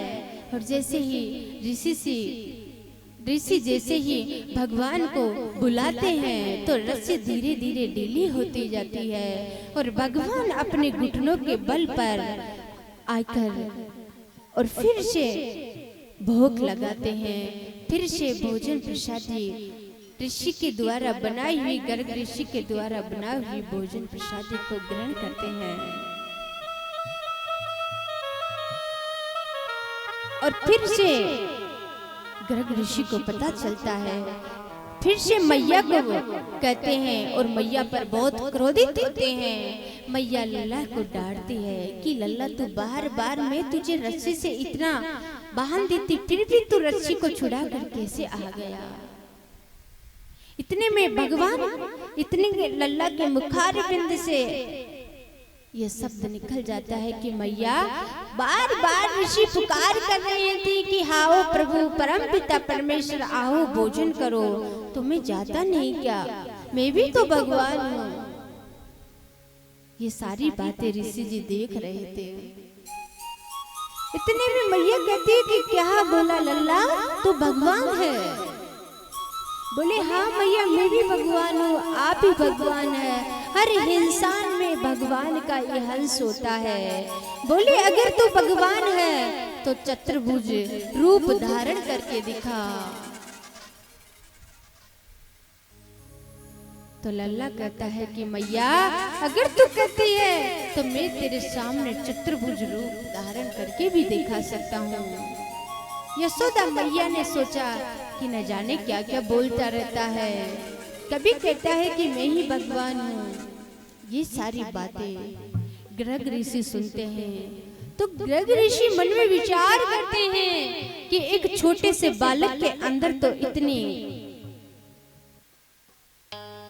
और जैसे ही ऋषि जैसे ही भगवान को बुलाते हैं तो रस्सी धीरे धीरे ढीली होती जाती है और भगवान अपने घुटनों के बल पर आकर और फिर से भोग लगाते हैं। फिर से भोजन प्रसादी ऋषि के द्वारा बनाई हुई, गर्ग ऋषि के द्वारा बनाई हुई भोजन प्रसादी को ग्रहण करते हैं। और फिर से गर्ग ऋषि को पता चलता है, फिर से मैया को कहते हैं और मैया पर बहुत क्रोधित होते हैं। मैया लल्ला को डांटती है कि लल्ला, तू बार बार मैं तुझे रस्सी से इतना बांध देती, फिर भी तू रस्सी को छुड़ा कर कैसे आ गया। इतने में भगवान इतने लल्ला के मुखार बिंद से ये शब्द निकल जाता है कि मैया बार बार ऋषि पुकार कर रहे थे कि आओ प्रभु परम पिता परमेश्वर आओ भोजन करो, तुम्हें जाता नहीं क्या, मैं भी तो भगवान हूँ। ये सारी बातें ऋषि जी देख रहे थे। इतने में मैया कहती है कि क्या बोला लल्ला, तू भगवान है? बोले हाँ मैया मैं भी भगवान हूँ, आप भी भगवान है, हर इंसान में भगवान का ये अंश होता है। बोले अगर तू भगवान है तो चतुर्भुज रूप धारण करके दिखा। तो लल्ला कहता है कि मैया अगर तू कहती है तो मैं तेरे सामने चतुर्भुज रूप धारण करके भी दिखा सकता हूँ। यशोदा मैया ने सोचा कि न जाने क्या क्या बोलता रहता है, कभी कहता है कि मैं ही भगवान हूँ। ये सारी बातें गर्ग ऋषि सुनते हैं तो गर्ग ऋषि मन में विचार करते हैं कि एक छोटे से बालक के अंदर तो इतनी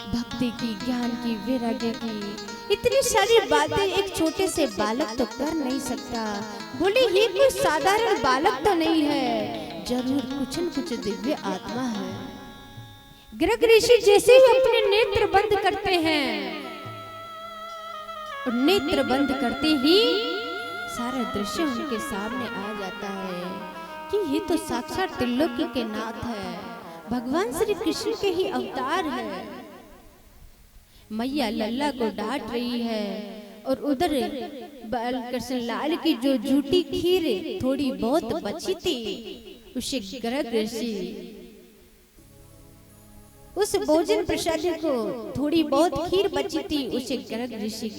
भक्ति की, ज्ञान की, वैराग्य की इतनी सारी बातें एक छोटे से बालक तो कर नहीं सकता। बोले ये कोई साधारण बालक तो नहीं है, जरूर कुछ न कुछ दिव्य आत्मा है। गर्ग ऋषि जैसे ही अपने नेत्र बंद करते हैं और नेत्र बंद करते ही सारा दृश्य उनके सामने आ जाता है कि ये तो साक्षात त्रिलोकी के नाथ है, भगवान श्री कृष्ण के ही अवतार है। मैया लल्ला को डांट रही है और उधर बालकृष्ण लाल की जो झूठी खीर थोड़ी बहुत बची थी उसे गर्ग ऋषि उस भोजन प्रसाद को थोड़ी बहुत खीर बची थी उसे गर्ग ऋषि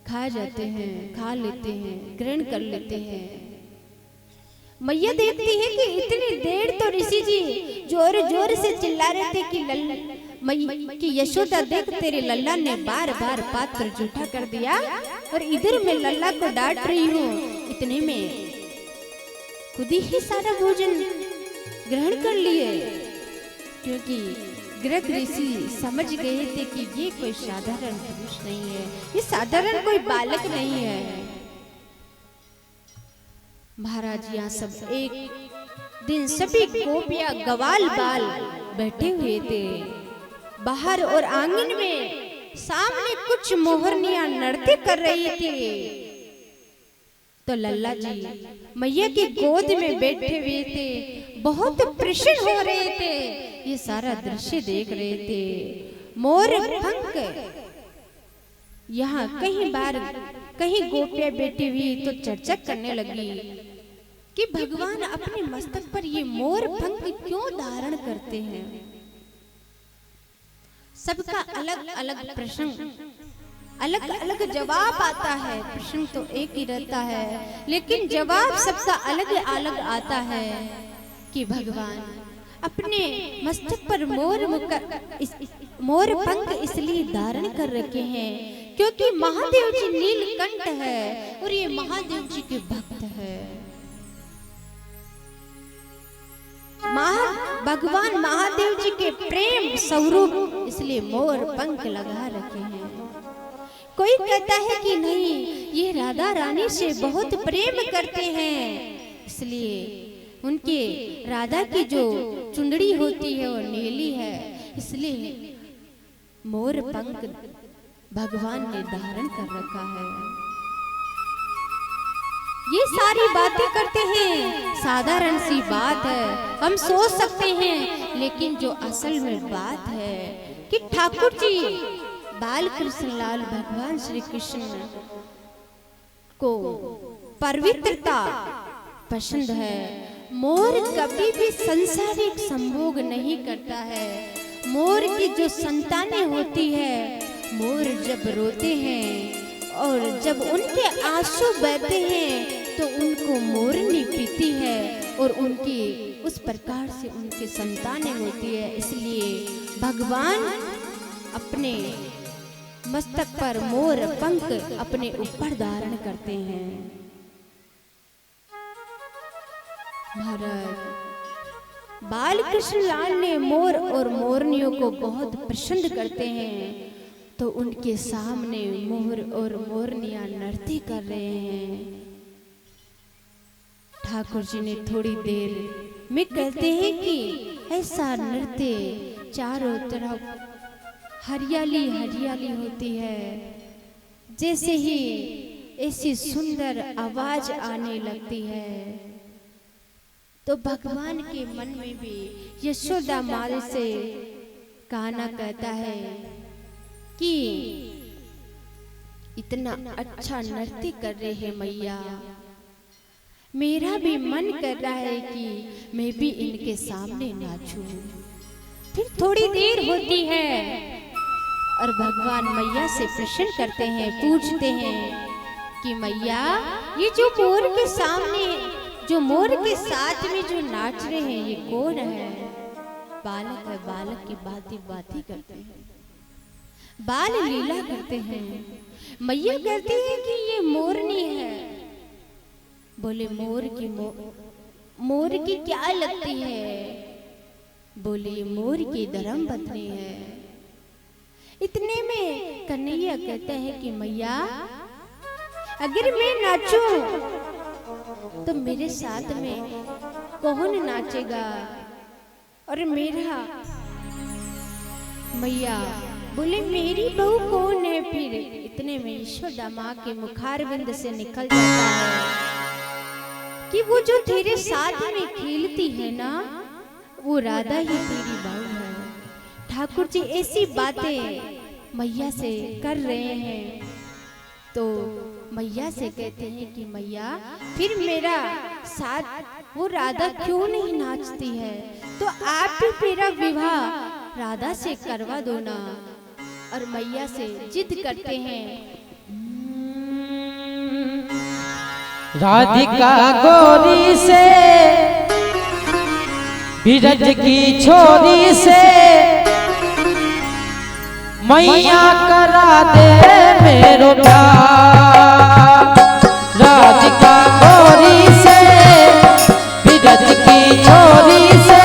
खा जाते हैं, खा लेते हैं, ग्रहण कर लेते हैं। मैया देखती है कि इतनी देर तो ऋषि जी जोर जोर से चिल्ला रहे थे कि यशोदा देख तेरे लल्ला ने बार बार पात्र जूठा कर दिया और इधर मैं लल्ला को डांट रही हूँ। इतने में खुद ही सारा भोजन ग्रहण कर लिए, क्योंकि गर्ग ऋषि समझ गए थे कि ये कोई साधारण पुरुष नहीं है, ये साधारण कोई बालक नहीं है। महाराज यहाँ सब एक दिन सभी गोपियां ग्वाल बाल बैठे हुए थे। बाहर और आंगन में सामने कुछ मोहरनियां नृत्य कर रही थी। तो लल्ला जी मैया की गोद में बैठे हुए थे, बहुत प्रसन्न हो रहे थे, ये सारा दृश्य देख रहे थे। मोर पंख यहाँ कहीं गोपियां बैठी हुई तो चर्चा करने लगी कि भगवान अपने मस्तक पर ये मोर पंख क्यों धारण करते हैं। सबका अलग अलग प्रश्न, अलग अलग जवाब आता है। प्रश्न तो एक ही रहता है लेकिन जवाब सबका अलग अलग आता है कि भगवान अपने मस्तक पर मोर पंख इसलिए धारण कर रखे हैं क्योंकि महादेव जी नीलकंठ है और ये महादेव जी के भक्त है। भगवान महादेव जी के प्रेम स्वरूप इसलिए मोर पंख लगा रखे हैं। कोई कहता है कि नहीं, ये राधा रानी से बहुत प्रेम करते हैं इसलिए उनके राधा की जो चुंदड़ी होती है वो नीली है, इसलिए मोर पंख भगवान ने धारण कर रखा है। ये सारी बातें करते हैं, साधारण सी बात है, हम सोच सकते हैं, लेकिन जो असल में बात है कि ठाकुर जी बाल कृष्ण लाल भगवान श्री कृष्ण को पवित्रता पसंद है। मोर कभी भी संसारिक संभोग नहीं करता है। मोर की जो संतानें होती है, मोर जब रोते हैं और जब उनके आंसू बहते हैं तो उनको मोरनी पीती है और उनकी उस प्रकार से उनकी संतानें होती है। इसलिए भगवान अपने मस्तक पर मोर पंख अपने ऊपर धारण करते हैं। महाराज बाल कृष्ण लाल ने मोर और मोरनियों को बहुत पसंद करते हैं, तो उनके सामने मोर और मोरनियां नृत्य कर रहे हैं। ठाकुर जी ने थोड़ी देर में कहते हैं कि ऐसा नृत्य चारों तरफ हरियाली हरियाली होती है, जैसे ही ऐसी सुंदर आवाज आने लगती है। तो भगवान के मन में भी यशोदा माँ से कान्हा कहता है कि इतना अच्छा नृत्य कर रहे हैं मैया, मेरा भी मन कर रहा है कि मैं भी इनके सामने नाचूं। फिर थोड़ी देर होती है और भगवान मैया से प्रश्न करते हैं, पूछते हैं कि मैया ये जो मोर के सामने, जो मोर के साथ में जो नाच रहे हैं ये कौन है? बालक है, बालक की बाती करते हैं, बाल लीला करते हैं। मैया कहती है कि ये मोरनी है। बोले मोर की क्या लगती है? बोले मोर की धर्म पत्नी है। इतने में कन्हैया कहते हैं कि मैया अगर मैं नाचूं तो मेरे साथ में कौन नाचेगा? और मेरा मैया बोले मेरी बहू कौन है? फिर इतने में यशोदा माँ के मुखारविंद से निकल जाता है कि वो जो तेरे साथ में खेलती है ना, वो राधा ही तेरी बहू है। ठाकुर जी ऐसी बातें मैया से कर रहे हैं, तो मैया से कहते हैं कि मैया फिर मेरा साथ वो राधा क्यों नहीं नाचती है? तो आप भी मेरा विवाह राधा से करवा दो ना। और मैया से जिद करते हैं। राधिका गोरी से बिरज की छोरी से मैया करा दे मेरो प्यार। राधिका गोरी से बिरज की छोरी से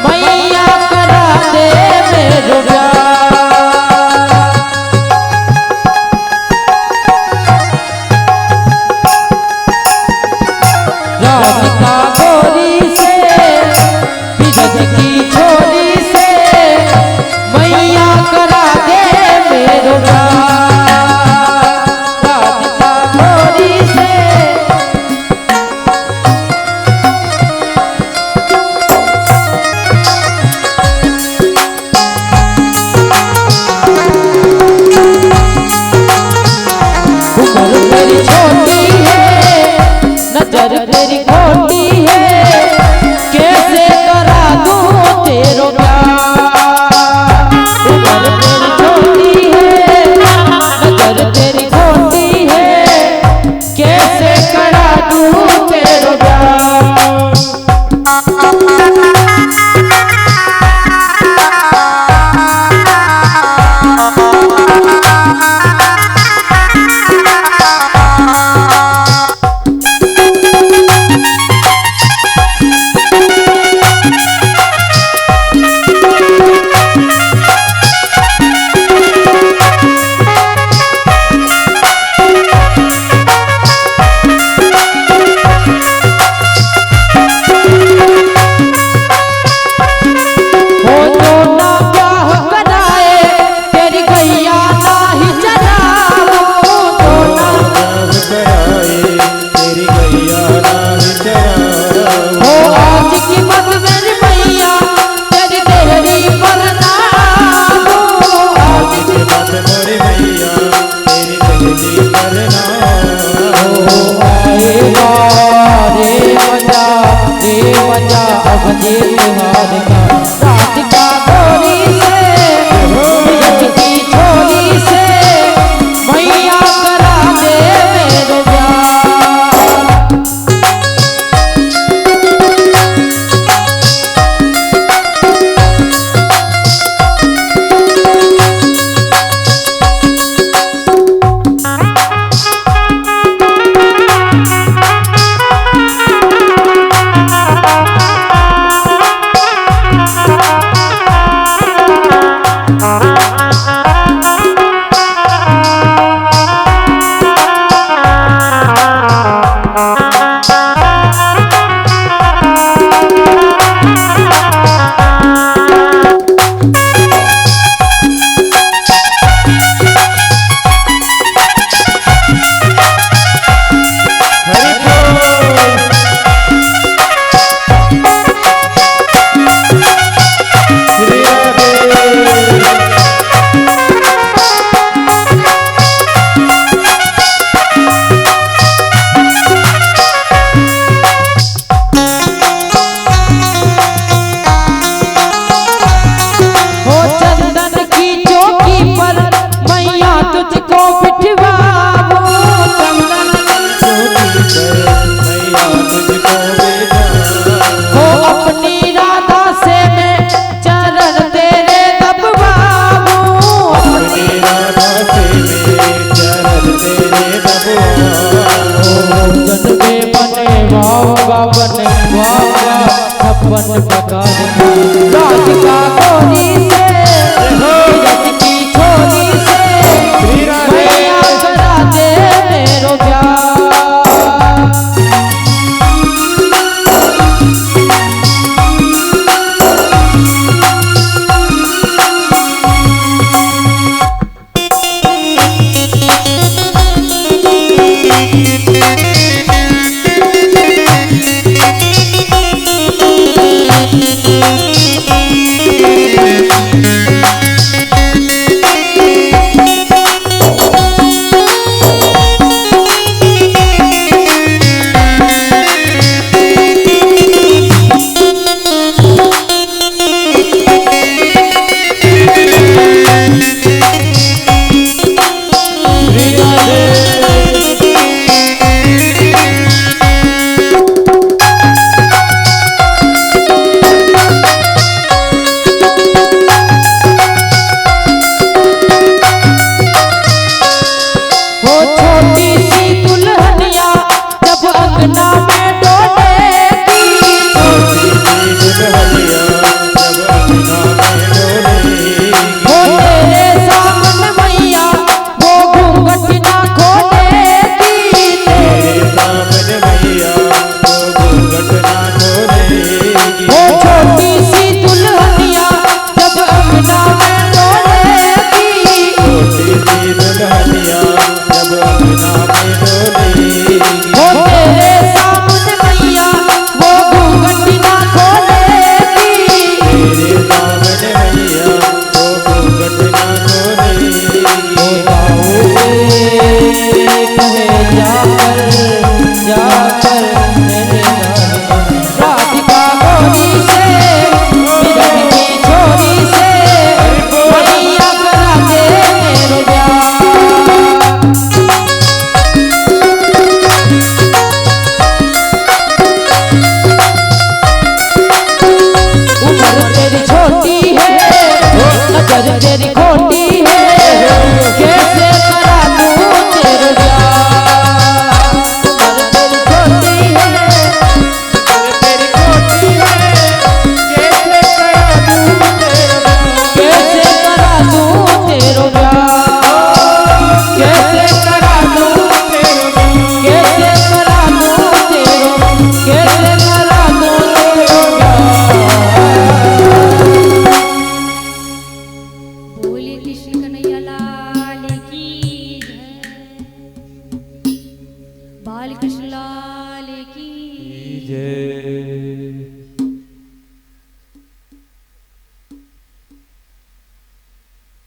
मैया करा दे मेरो प्यार। राधिका गोरी से बिरज की छोरी से मैया करा दे मेरो प्यार। राधिका गोरी से उम्र तेरी छोटी है, नजर तेरी खोटी है, कैसे करा दूं तेरो प्यार। उम्र तेरी छोटी है, नजर तेरी खोटी है, कैसे करा दूं तेरो प्यार। राधिका गोरी से बिरज की छोरी से मैया करा दे मेरो प्यार। रे बबुआ जन्मे बनेवाऊंगा बनेवाऊंगा छप्पन प्रकार की राधिका गोरी से रज की छोरी से मैया करा दे मेरो प्यार।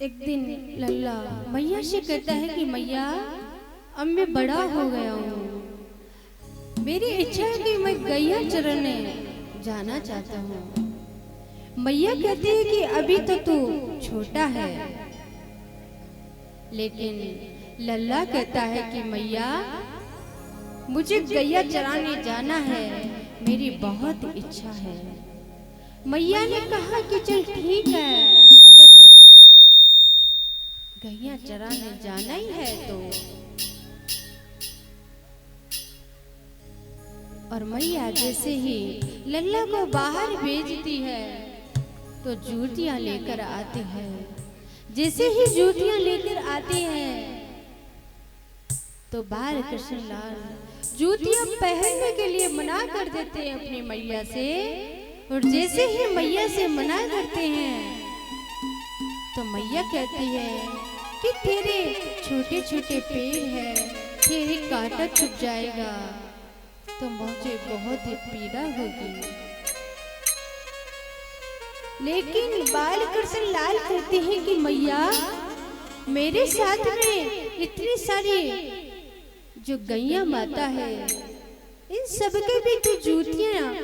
एक दिन लल्ला मैया से कहता है कि मैया अब मैं बड़ा हो गया हूँ, मेरी इच्छा है कि मैं गैया चरने जाना चाहता हूँ। मैया कहती है कि अभी तो तू छोटा है, लेकिन लल्ला कहता है कि मैया मुझे गैया चराने जाना है, मेरी बहुत इच्छा है। मैया ने कहा कि चल ठीक है, गैया चराने जाना ही है तो। और मैया जैसे ही लल्ला को बाहर भेजती है तो जूतियां लेकर आती है। जैसे ही जूतियां लेकर आती है तो बाल कृष्ण लाल जूतियां पहनने के लिए मना कर देते हैं अपनी मैया से। और जैसे ही मैया से मना करते हैं तो मैया कहती है कि तेरे छोटे छोटे पैर हैं, तेरे कांटा छुप जाएगा तो मुझे बहुत ही पीड़ा होगी। लेकिन बाल कृष्ण लाल कहते हैं कि मैया मेरे साथ में इतनी सारी जो गैया माता है, इन सबके भी तो जूतियां,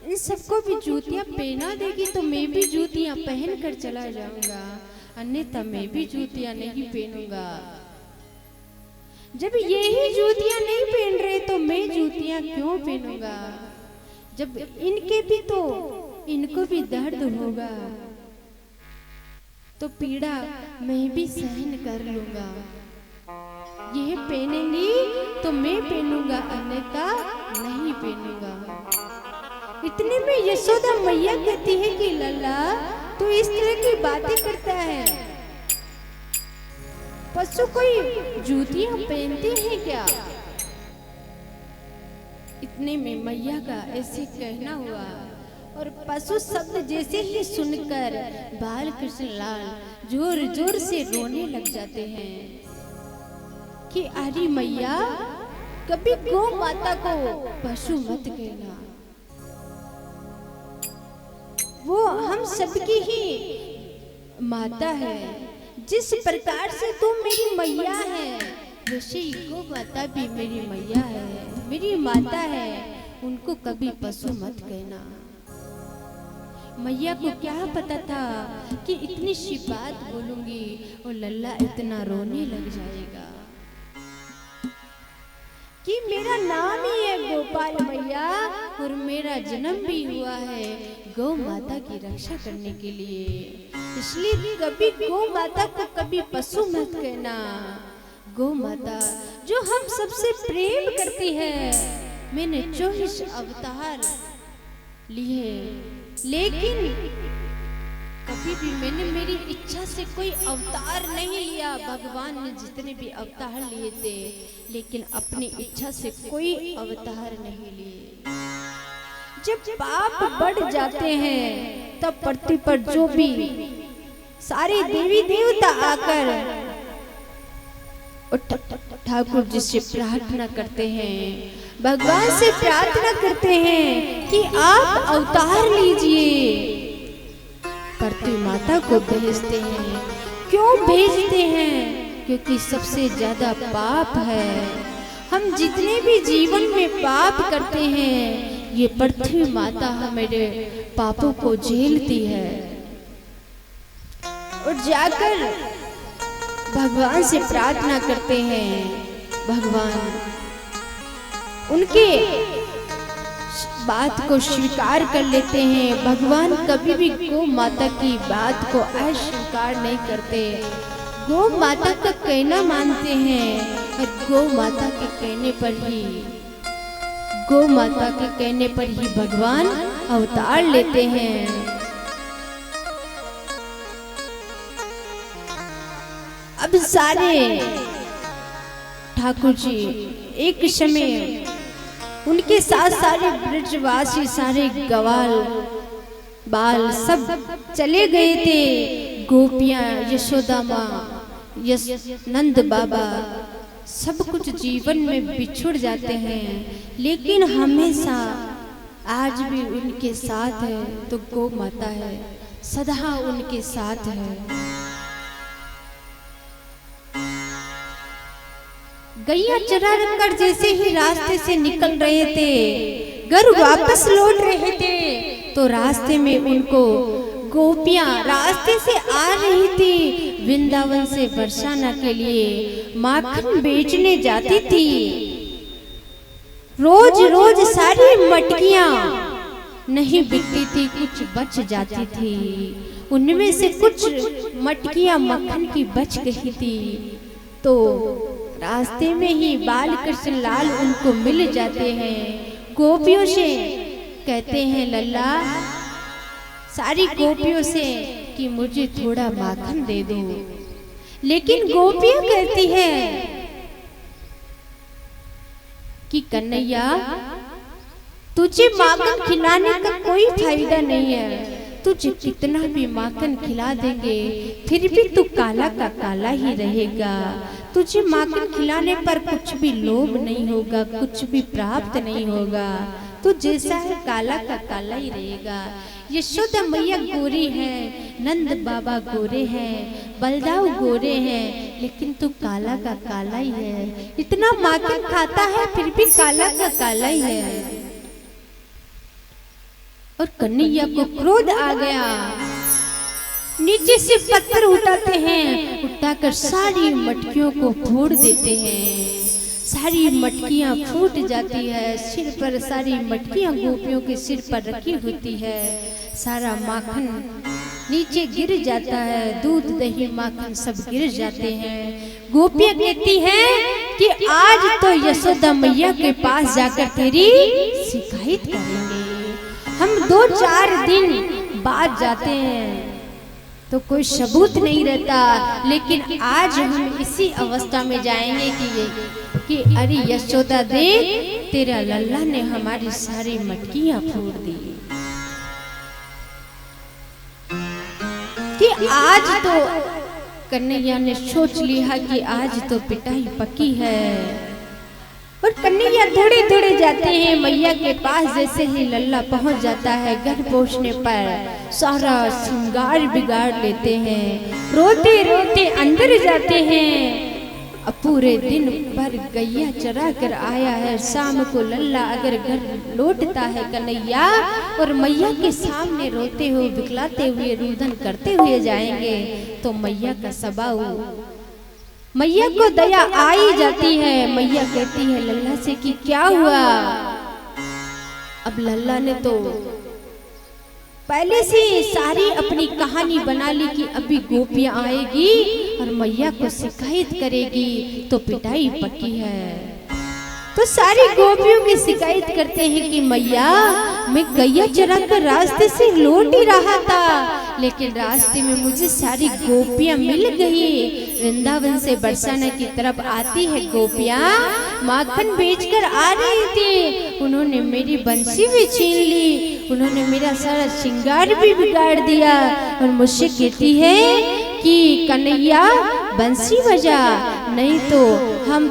इन सबको भी जूतियां पहना देगी तो मैं भी जूतियां पहन कर चला जाऊंगा, अन्यथा मैं भी जूतियां नहीं पहनूंगा। जब यही जूतियां नहीं पहन रहे तो मैं जूतियां क्यों पहनूंगा? जब इनके भी तो इनको भी दर्द होगा तो पीड़ा मैं भी सहन कर लूंगा। यह पहनेंगी तो मैं पहनूंगा, अन्यथा नहीं पहनूंगा। इतने में यशोदा मैया कहती है कि लल्ला तू इस तरह की बातें करता है, पशु कोई जूतियां पहनते हैं क्या? इतने में मैया का ऐसे कहना हुआ और पशु शब्द जैसे ही सुनकर बाल कृष्ण लाल जोर जोर से रोने लग जाते हैं कि अरे मैया, कभी गौ माता को पशु मत कहना, वो हम सबकी ही माता है। जिस प्रकार से तू मेरी मैया है, वैसे ही गौ माता भी मेरी मैया है, मेरी माता है, उनको कभी पशु मत कहना। मैया को क्या पता था कि इतनी सी बात बोलूंगी और लल्ला इतना रोने लग जाएगा कि मेरा नाम ही है गोपाल मैया और मेरा जन्म भी हुआ है गौ माता की रक्षा करने के लिए, इसलिए कभी गौ माता को कभी पशु मत कहना। गौ माता जो हम सबसे प्रेम करती है, मैंने 24 अवतार लिए, लेकिन कभी भी मैंने मेरी इच्छा से कोई अवतार नहीं लिया। भगवान ने जितने भी अवतार लिए थे, लेकिन अपनी इच्छा से कोई अवतार नहीं लिए। जब पाप बढ़ जाते हैं तब पृथ्वी पर जो भी सारे देवी देवता आकर ठाकुर जी से प्रार्थना करते हैं, भगवान से प्रार्थना करते हैं कि आप अवतार लीजिए। पृथ्वी माता को भेजते हैं। क्यों भेजते हैं? क्योंकि सबसे ज्यादा पाप है। हम जितने भी जीवन में पाप करते हैं, ये पृथ्वी माता हमारे पापों को झेलती है और जाकर भगवान से प्रार्थना करते हैं। भगवान उनके बात को स्वीकार कर लेते हैं। भगवान कभी भी गौ माता की बात को अस्वीकार नहीं करते, गौ माता का कहना मानते हैं और गौ माता के कहने पर ही, गौ माता के कहने पर ही भगवान अवतार लेते हैं। अब सारे ठाकुर जी एक समय उनके साथ सारे ब्रजवासी, सारे गवाल बाल सब चले गए थे। गोपियां, यशोदा माँ, नंद बाबा सब कुछ जीवन में बिछुड़ जाते हैं, लेकिन हमेशा आज भी उनके साथ है तो गौ माता है, सदा उनके साथ है। गैया चरा कर जैसे ही रास्ते से निकल रहे थे, घर वापस लौट रहे थे, तो रास्ते में उनको गोपियां रास्ते से आ रही थी। वृंदावन से बरसाना के लिए माखन बेचने जाती थी। रोज रोज सारी मटकियां नहीं बिकती थी, कुछ बच जाती थी। उनमें से कुछ मटकियां मक्खन की बच गई थी, तो रास्ते में ही बाल कृष्ण लाल उनको मिल जाते हैं। गोपियों से कहते हैं, लल्ला, सारी गोपियों से कि मुझे थोड़ा माखन दे दो। लेकिन गोपियां कहती हैं कि कन्हैया, तुझे माखन खिलाने का कोई फायदा नहीं है। तुझे कितना भी माखन खिला देंगे फिर भी तू काला का काला ही रहेगा। तुझे माखन खिलाने पर कुछ भी लोभ नहीं होगा, कुछ भी प्राप्त नहीं होगा। तू जैसा है काला का काला ही रहेगा। यशोदा मैया गोरी है, नंद बाबा गोरे हैं, बलदाऊ गोरे हैं, लेकिन तू काला का काला ही है। इतना माखन खाता है फिर भी काला का काला ही है। और कन्हैया को क्रोध आ गया, नीचे से पत्थर उठाते हैं, उठाकर सारी मटकियों को फोड़ देते हैं। सारी मटकियां फूट जाती है, सिर पर सारी मटकियां गोपियों के सिर पर रखी होती है। सारा माखन नीचे गिर जाता है, दूध दही माखन सब गिर जाते हैं। गोपियां कहती हैं कि आज तो यशोदा मैया के पास जाकर तेरी शिकायत करेंगे। हम 2-4 दिन बाद जाते हैं तो कोई सबूत नहीं रहता, लेकिन आज हम इसी अवस्था में जाएंगे कि अरे यशोदा देख, तेरा लल्ला ने हमारी सारी मटकियां फोड़ दी। कि आज तो कन्हैया ने सोच लिया कि आज तो पिटाई पकी है। और कन्हैया थोड़े थोड़े जाते हैं मैया के पास। जैसे ही लल्ला पहुंच जाता है, घर पहुंचने पर सारा श्रृंगार बिगाड़ लेते हैं। रोते रोते अंदर जाते हैं। अब पूरे दिन भर गैया चरा कर आया है, शाम को लल्ला अगर घर लौटता है कन्हैया और मैया के सामने रोते हुए बिकलाते हुए रुदन करते हुए जाएंगे तो मैया का स्वभाव, मैया को दया आ ही जाती है। मैया कहती है लल्ला से कि क्या हुआ। अब लल्ला ने तो पहले से सारी अपनी कहानी बना ली कि अभी गोपियां आएगी और मैया को शिकायत करेगी तो पिटाई पक्की है। तो सारी गोपियों की शिकायत करते हैं कि मैया, मैं गैया चरा कर रास्ते से लौट ही रहा था, लेकिन रास्ते में मुझे सारी गोपियां मिल गई। वृंदावन से बरसाना की तरफ आती है गोपियां, माखन बेचकर आ रही थी। उन्होंने मेरी बंसी भी छीन ली, उन्होंने मेरा सारा श्रृंगार भी बिगाड़ दिया और मुझसे कहती है कि कन्हैया बंसी बजा, नहीं तो हम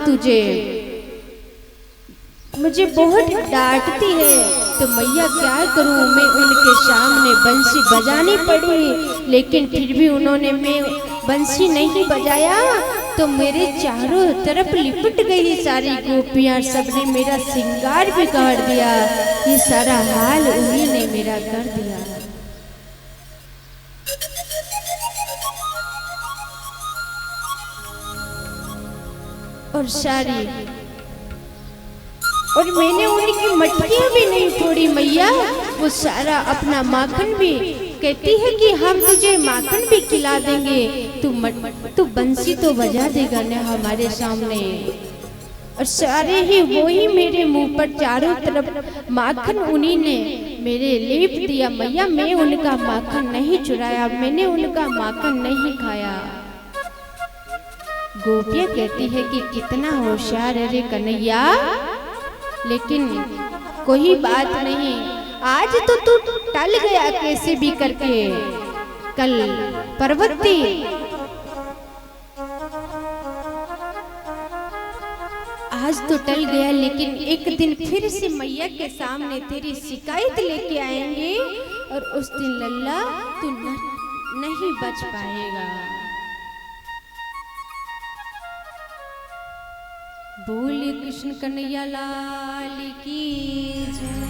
मुझे बहुत डांटती है। तो मैया क्या करूं, मैं उनके सामने बंसी बजानी पड़ी, लेकिन फिर भी उन्होंने मैं बंसी नहीं बजाया तो मेरे चारों तरफ लिपट गई सारी गोपियां, सबने मेरा श्रृंगार बिगाड़ दिया। ये सारा हाल उन्हीं ने मेरा कर दिया। और मैंने उनकी मटकियां भी नहीं फोड़ी मैया, वो सारा अपना माखन भी, कहती है कि हम तुझे माखन भी खिला देंगे, तू बंसी तो बजा देगा ना हमारे सामने। और सारे ही वो ही मेरे मुंह पर चारों तरफ माखन उन्हीं ने मेरे लेप दिया। मैया मैं उनका माखन नहीं चुराया, मैंने उनका माखन नहीं खाया। गोपियां कहती है कि कितना होशियार है रे कन्हैया, लेकिन कोई बात नहीं, आज तो तू टल गया कैसे भी करके। कल पर्वती आज तो टल गया, लेकिन एक दिन फिर से मैया के सामने तेरी शिकायत लेके आएंगे और उस दिन लल्ला तू नहीं बच पाएगा। बोले कृष्ण कन्हैया लाल की जय,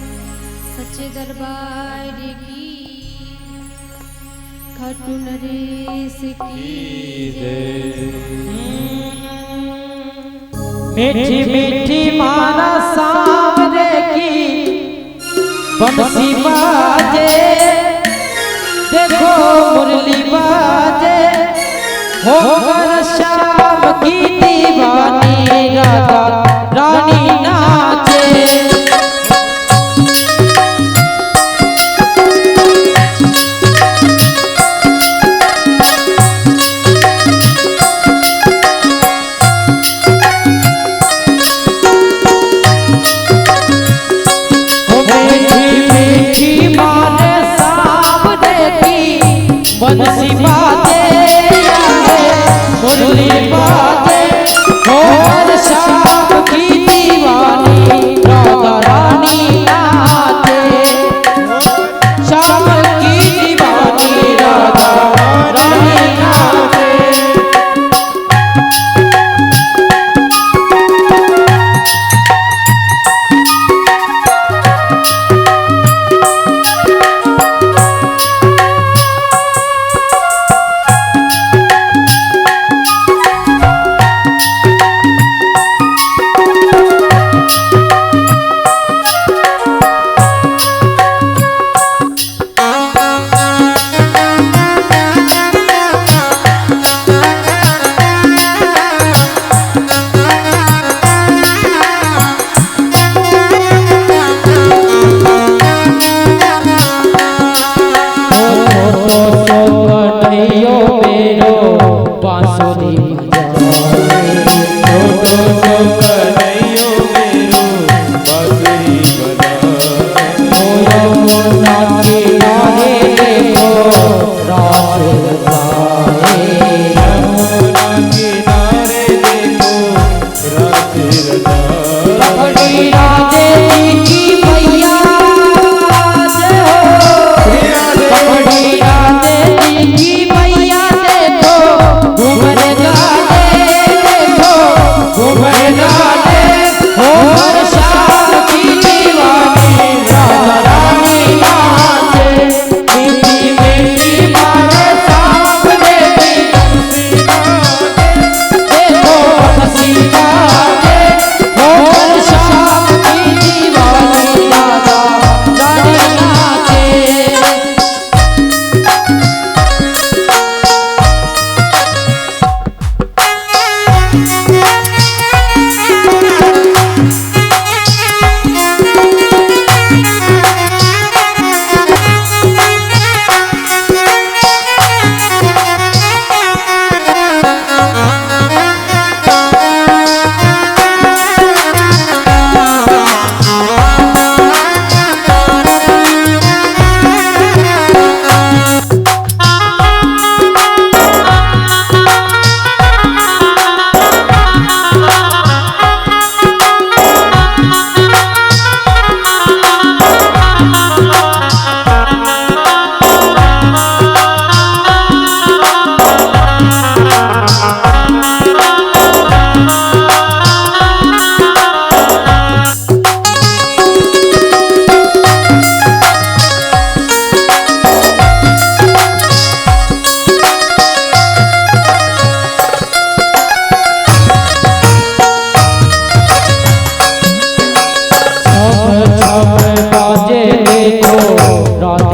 सच्चे दरबार की, खाटू नरेश की जय। मीठी मीठी मारा सामने की बंसी बाजे, देखो मुरली बाजे, होकर शाम की दीवानी राधा रानी नाचे। बंसी बाजे मुरली बाजे, और शाम की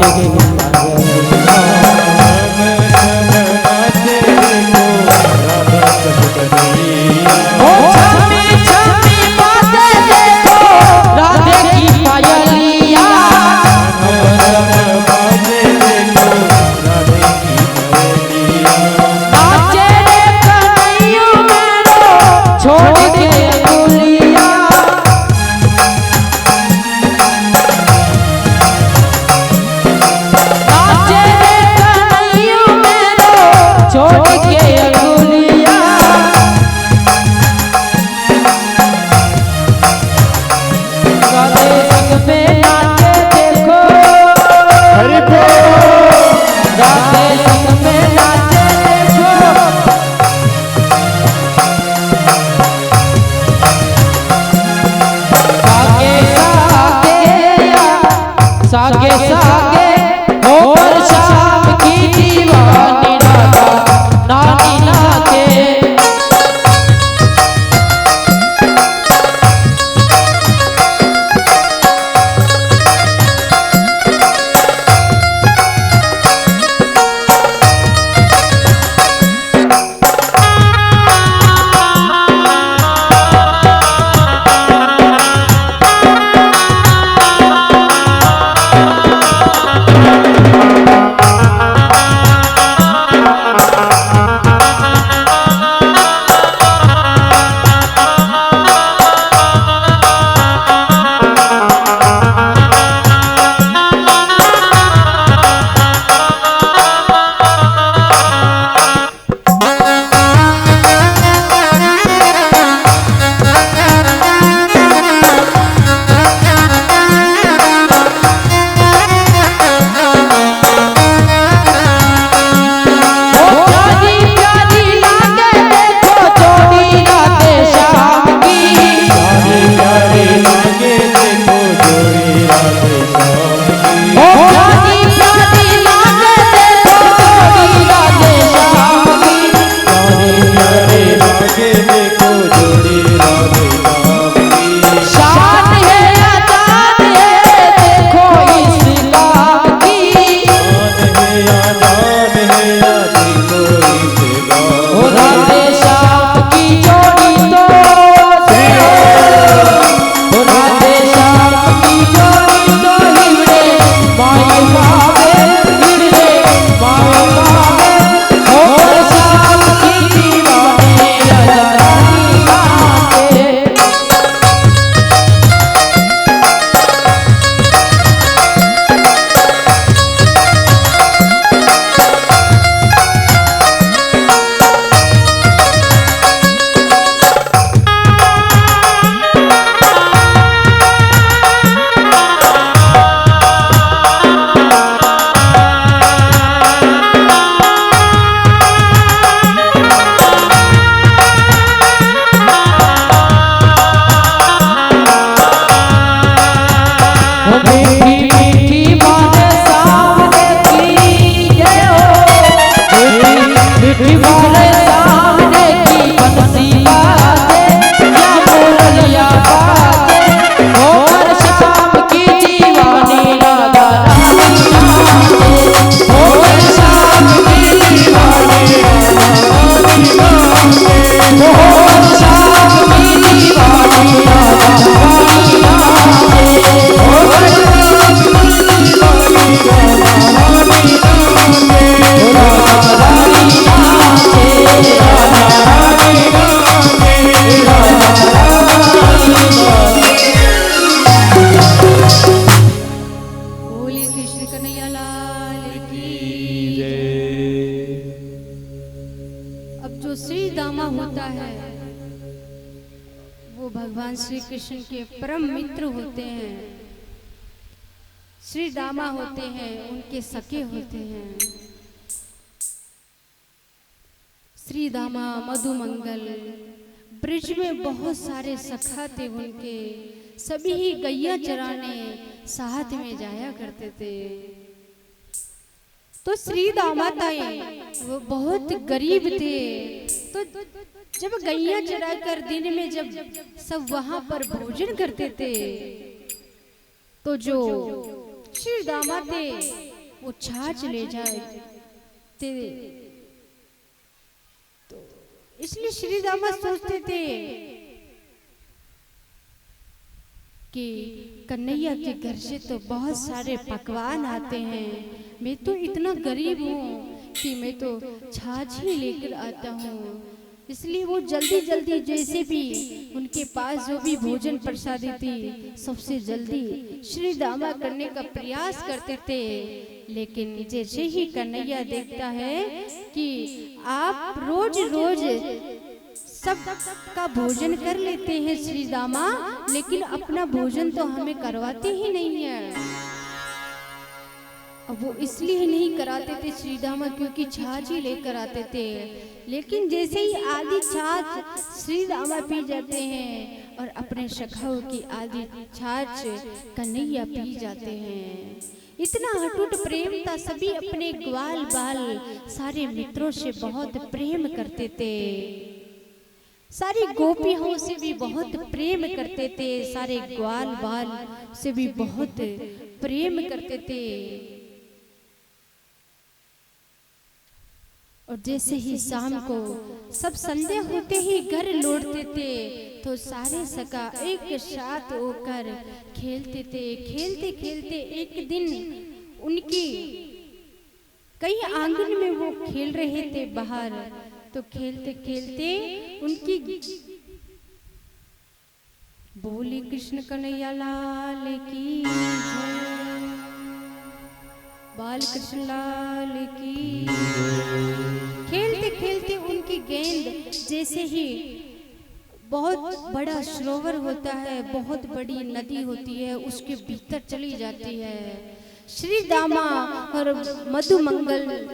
की पायलिया ओ छमी छमी बाजे देखो राधे की पायलिया नाचे रे कन्हैया मेरो छोड़ के अंगुलिया नाचे रे कन्हैया मेरो छोड़ के अंगुलिया राधे संग में नाचे देखो हरि बोल राधे संग में नाचे देखो सागे सागे सागे और शाम की दीवानी राधा नानी नाचे भगवान श्री कृष्ण के परम मित्र होते हैं, श्री दामा होते हैं, उनके सखे होते हैं। श्री दामा मधुमंगल ब्रिज में बहुत सारे सखा थे उनके, सभी ही गैया चराने साथ में जाया करते थे। तो श्री दामाताएं वो बहुत गरीब थे, तो जब गैया चराकर दिन में जब सब वहां पर भोजन करते थे, तो जो श्री दामा थे वो छाछ ले जाए ते। तो इसलिए श्री दामा सोचते थे कि कन्हैया के घर से तो बहुत सारे पकवान आते हैं, मैं तो इतना गरीब हूँ कि मैं तो छाछ ही लेकर आता हूँ। इसलिए वो जल्दी जल्दी जैसे भी उनके पास जो भी भोजन प्रसादी थी सबसे जल्दी श्री दामा करने का प्रयास करते थे। लेकिन जैसे ही कन्हैया देखता है कि आप रोज रोज सब का भोजन कर लेते हैं श्री दामा, लेकिन अपना भोजन तो हमें करवाते ही नहीं है। अब वो इसलिए नहीं कराते थे श्री दामा क्योंकि छाछ ही लेकर आते थे। लेकिन जैसे ही आधी छाछ श्री दामा पी जाते हैं और अपने सखाओं की आधी छाछ कन्हैया पी जाते हैं। इतना अटूट प्रेम था, सभी अपने ग्वाल बाल सारे मित्रों से बहुत प्रेम करते थे, सारी गोपियों से भी बहुत प्रेम करते थे, सारे ग्वाल बाल से भी बहुत प्रेम करते थे। और जैसे ही शाम को सब संध्या होते ही घर लौटते थे तो सारे सखा एक साथ होकर खेलते थे। खेलते खेलते एक दिन उनकी कहीं आंगन में वो खेल रहे थे बाहर, तो खेलते खेलते उनकी बोली कृष्ण कन्हैया लाल की जय, बाल कृष्ण लाल की। खेलते खेलते उनकी गेंद जैसे ही बहुत बड़ा सरोवर होता है, बहुत बड़ी नदी होती है, उसके भीतर चली जाती है। श्री दामा और मधुमंगल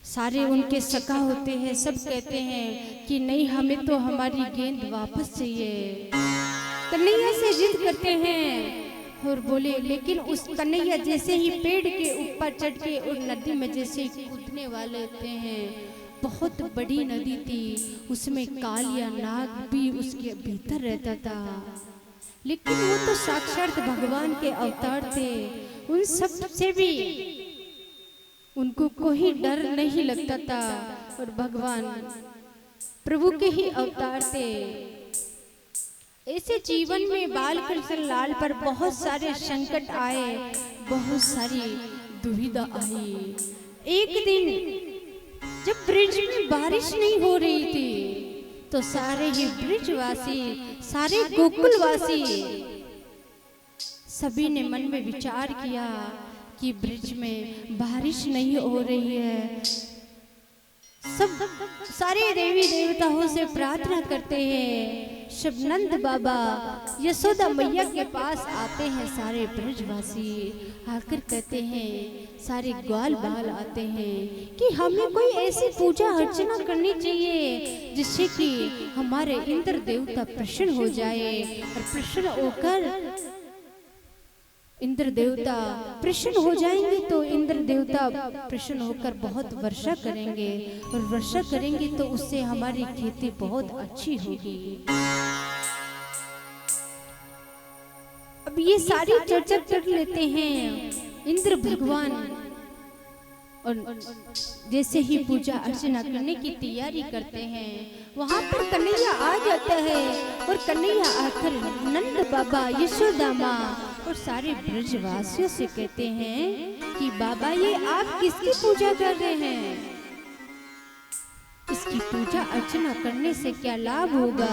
सारे उनके सखा होते हैं, सब कहते हैं कि नहीं हमें तो हमारी गेंद वापस चाहिए। कन्हैया से जिद करते हैं और बोले, लेकिन उस कन्हैया जैसे ही पेड़ के ऊपर चढ़ के और नदी में जैसे ही कूदने वाले होते हैं, बहुत बड़ी नदी थी, उसमें कालिया नाग भी उसके भीतर रहता था। लेकिन वो तो साक्षात भगवान के अवतार थे, उन सब से भी उनको कोई डर नहीं लगता था और भगवान प्रभु के ही अवतार थे। ऐसे जीवन में बाल कृष्ण लाल पर बहुत सारे संकट आए, बहुत सारी दुविधा आई। एक दिन जब ब्रिज में बारिश नहीं हो रही थी तो सारे ही ब्रिजवासी, सारे गोकुलवासी सभी ने मन में विचार किया कि ब्रिज में बारिश नहीं हो रही है। सब सारे देवी देवताओं से प्रार्थना करते हैं। सब नंद बाबा यशोदा मैया के पास आते हैं, सारे ब्रजवासी आकर कहते हैं, सारे ग्वाल बाल आते हैं कि हमें कोई ऐसी पूजा अर्चना करनी चाहिए जिससे कि हमारे इंद्र देवता प्रसन्न हो जाए, और प्रसन्न होकर इंद्र देवता प्रसन्न हो जाएंगे तो इंद्र देवता प्रसन्न होकर बहुत वर्षा करेंगे, और वर्षा करेंगे तो उससे हमारी खेती बहुत अच्छी होगी। अब ये सारी चर्चा कर लेते हैं इंद्र भगवान, और जैसे ही पूजा अर्चना करने की तैयारी करते हैं, वहां पर कन्हैया आ जाता है। और कन्हैया आकर नंद बाबा, यशोदा माँ और सारे ब्रजवासियों से कहते हैं कि बाबा ये आप किसकी पूजा कर रहे हैं? इसकी पूजा अर्चना करने से क्या लाभ होगा?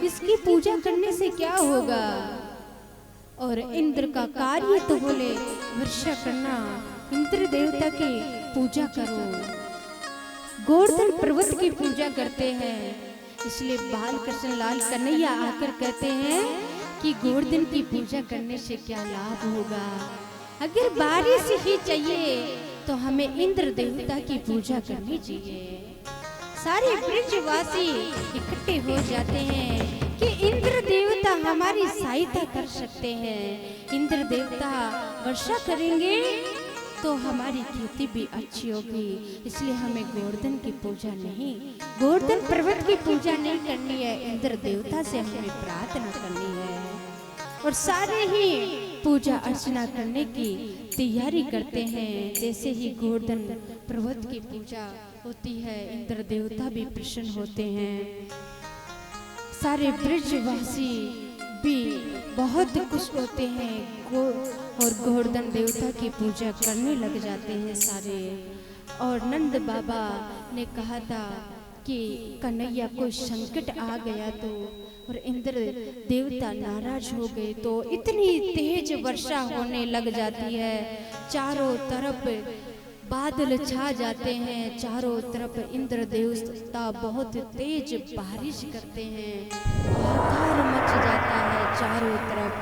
इसकी पूजा करने से क्या होगा? और इंद्र का कार्य तो बोले वर्षा करना, इंद्र देवता की पूजा करो, गोवर्धन पर्वत की पूजा करते हैं। इसलिए बाल कृष्ण लाल कन्हैया आकर कहते हैं कि गोवर्धन की पूजा करने से क्या लाभ होगा? अगर बारिश ही चाहिए तो हमें इंद्र देवता की पूजा करनी चाहिए। सारे ब्रजवासी इकट्ठे हो जाते हैं कि इंद्र देवता हमारी सहायता कर सकते हैं, इंद्र देवता वर्षा करेंगे तो हमारी खेती भी अच्छी होगी। इसलिए हमें गोवर्धन की पूजा नहीं, गोवर्धन पर्वत की पूजा नहीं करनी है, इंद्र देवता से हमें प्रार्थना करनी है। और सारे ही पूजा अर्चना करने की तैयारी करते हैं। जैसे ही गोवर्धन पर्वत की पूजा होती है, इंद्र देवता भी प्रसन्न होते हैं। सारे ब्रजवासी भी बहुत खुश होते हैं और गोवर्धन देवता की पूजा करने लग जाते हैं सारे। और नंद बाबा ने कहा था कि कन्हैया को संकट आ गया तो, और इंद्र देवता नाराज हो गए तो इतनी तेज वर्षा होने लग जाती है, चारों तरफ बादल छा जाते हैं, चारों तरफ इंद्र देवता बहुत तेज बारिश करते हैं, हाहाकार मच जाता है चारों तरफ।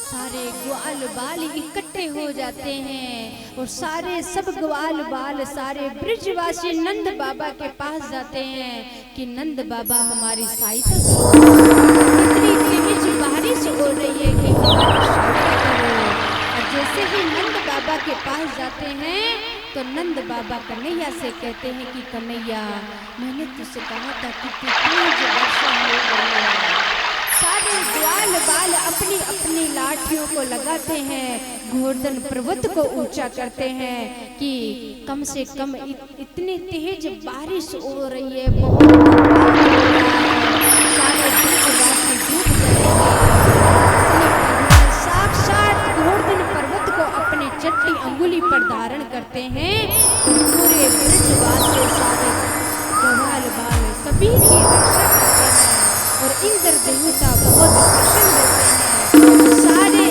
सारे ग्वाल बाल इकट्ठे हो जाते हैं और सारे सब ग्वाल बाल सारे ब्रजवासी नंद बाबा के पास जाते हैं कि नंद बाबा हमारी सहायता करो, इतनी तेज बारिश हो रही है कि हमारी सहायता करो। और जैसे ही नंद बाबा के पास जाते हैं तो नंद बाबा कन्हैया से कहते हैं कि कन्हैया, मैंने तुझसे कहा था कि तेज वर्षा हो गई है। सारे ग्वाल बाल अपनी अपनी लाठियों को लगाते हैं, गोवर्धन पर्वत को ऊंचा करते हैं कि कम से कम इतनी तेज बारिश हो रही है, बहुत सारे ब्रजवासी डूब जाएंगे। साक्षात गोवर्धन पर्वत को अपने चट्टी अंगुली पर धारण करते हैं और पूरे ब्रजवासी सारे ग्वाल बाल सभी की रक्षा करते हैं और इंद्र देवता बहुत प्रसन्न होते हैं। सारे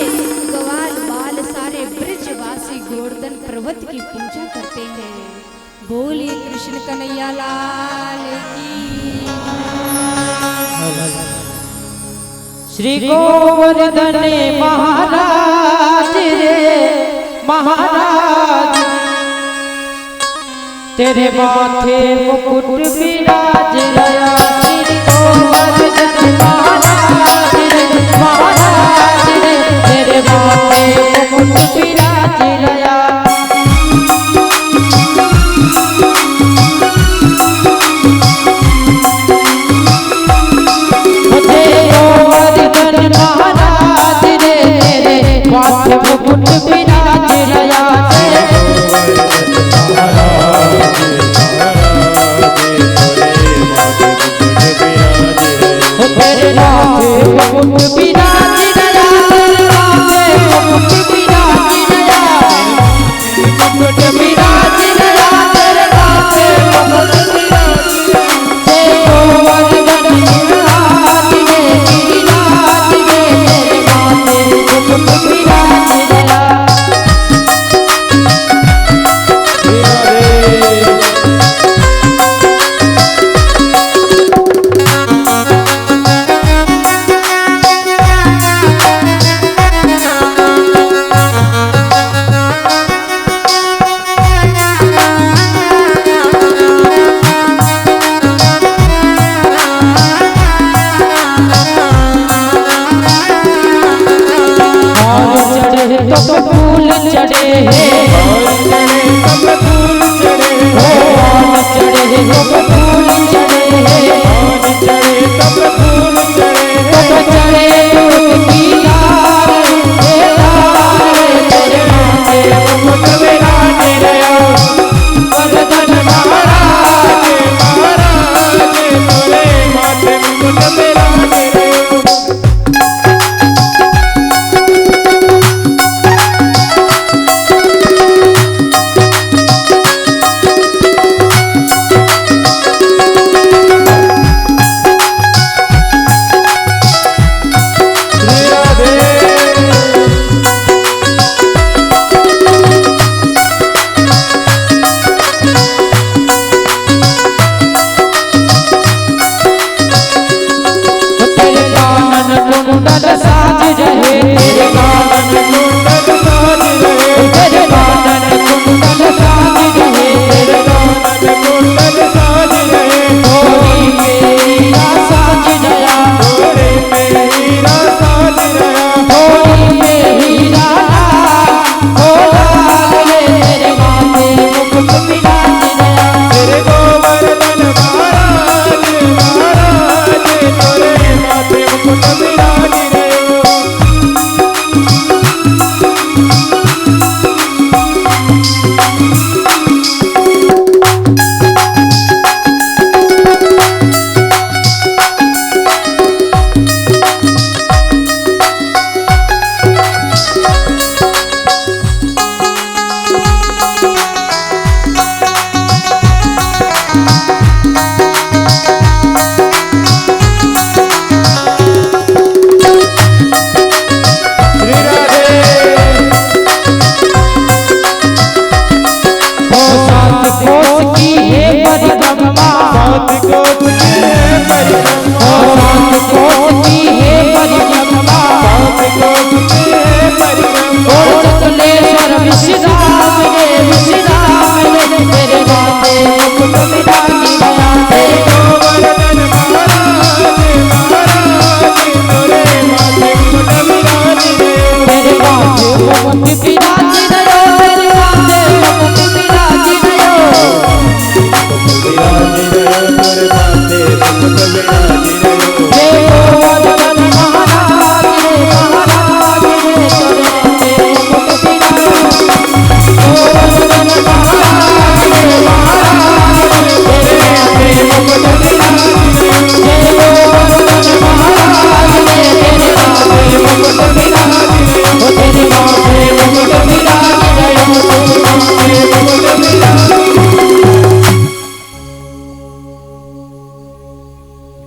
ग्वाल बाल सारे ब्रजवासी गोवर्धन पर्वत की पूजा करते हैं। बोलिए कृष्ण कन्हैया लाल की। श्री गोवर्धन महाराज रे महाराज, तेरे माथे मुकुट विराज रया। श्री गोवर्धन महाराज रे महाराज रे, तेरे माथे मुकुट विराज रया। गोवर्धन महाराज रे, तेरे माथे मुकुट विराज रया। तेरे माथे मुकुट विराज रया, तेरे माथे मुकुट विराज रया।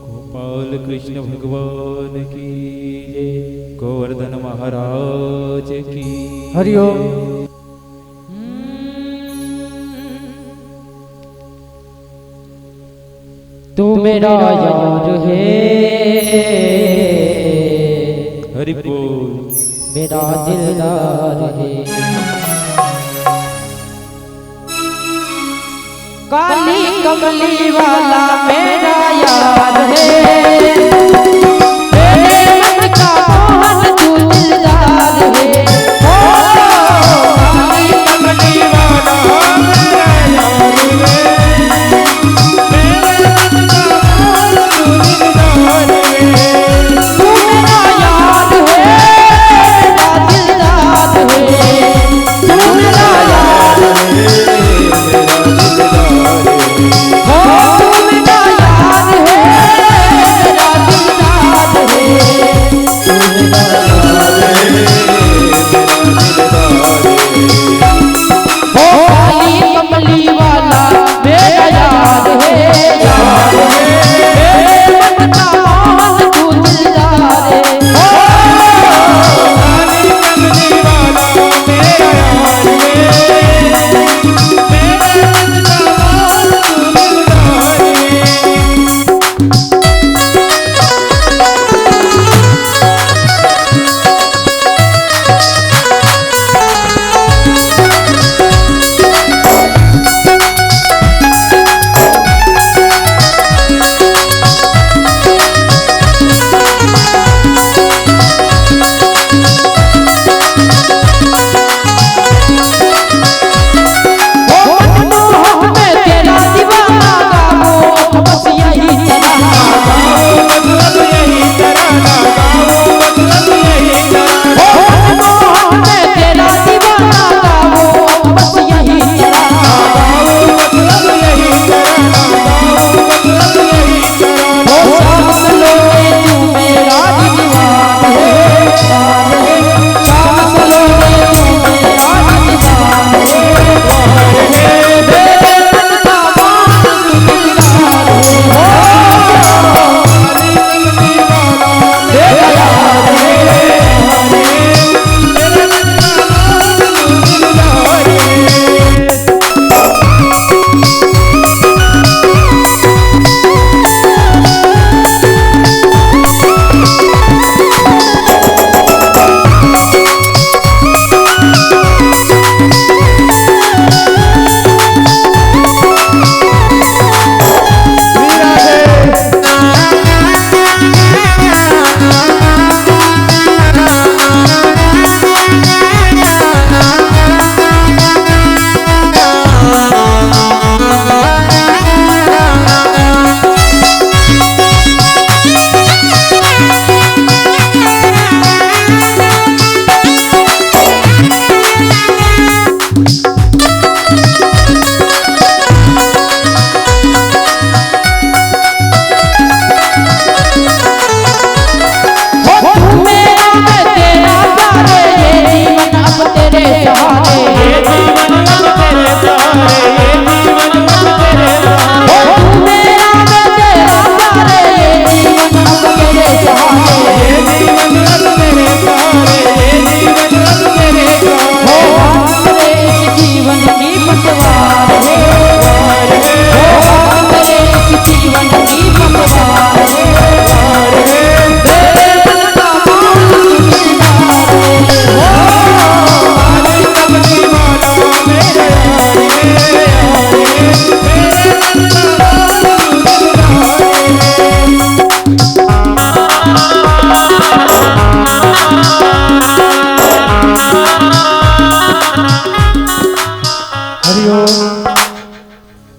गोपाल कृष्ण भगवान की जय, गोवर्धन महाराज की हरिओम। तू मेरा यार है, हरि बोल। मेरा दिलदार है, काली कमली वाला मेरा यार है, मेरे मन का मोहन तू दिलदार है। ओ काली कमली वाला मेरा यार है, मेरे मन का मोहन तू दिलदार है। तू मेरा यार है, मेरा दिलदार है, तू मेरा यार है, मेरा दिलदार है।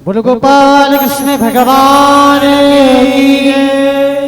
बोलो गोपाल कृष्ण भगवान की जय।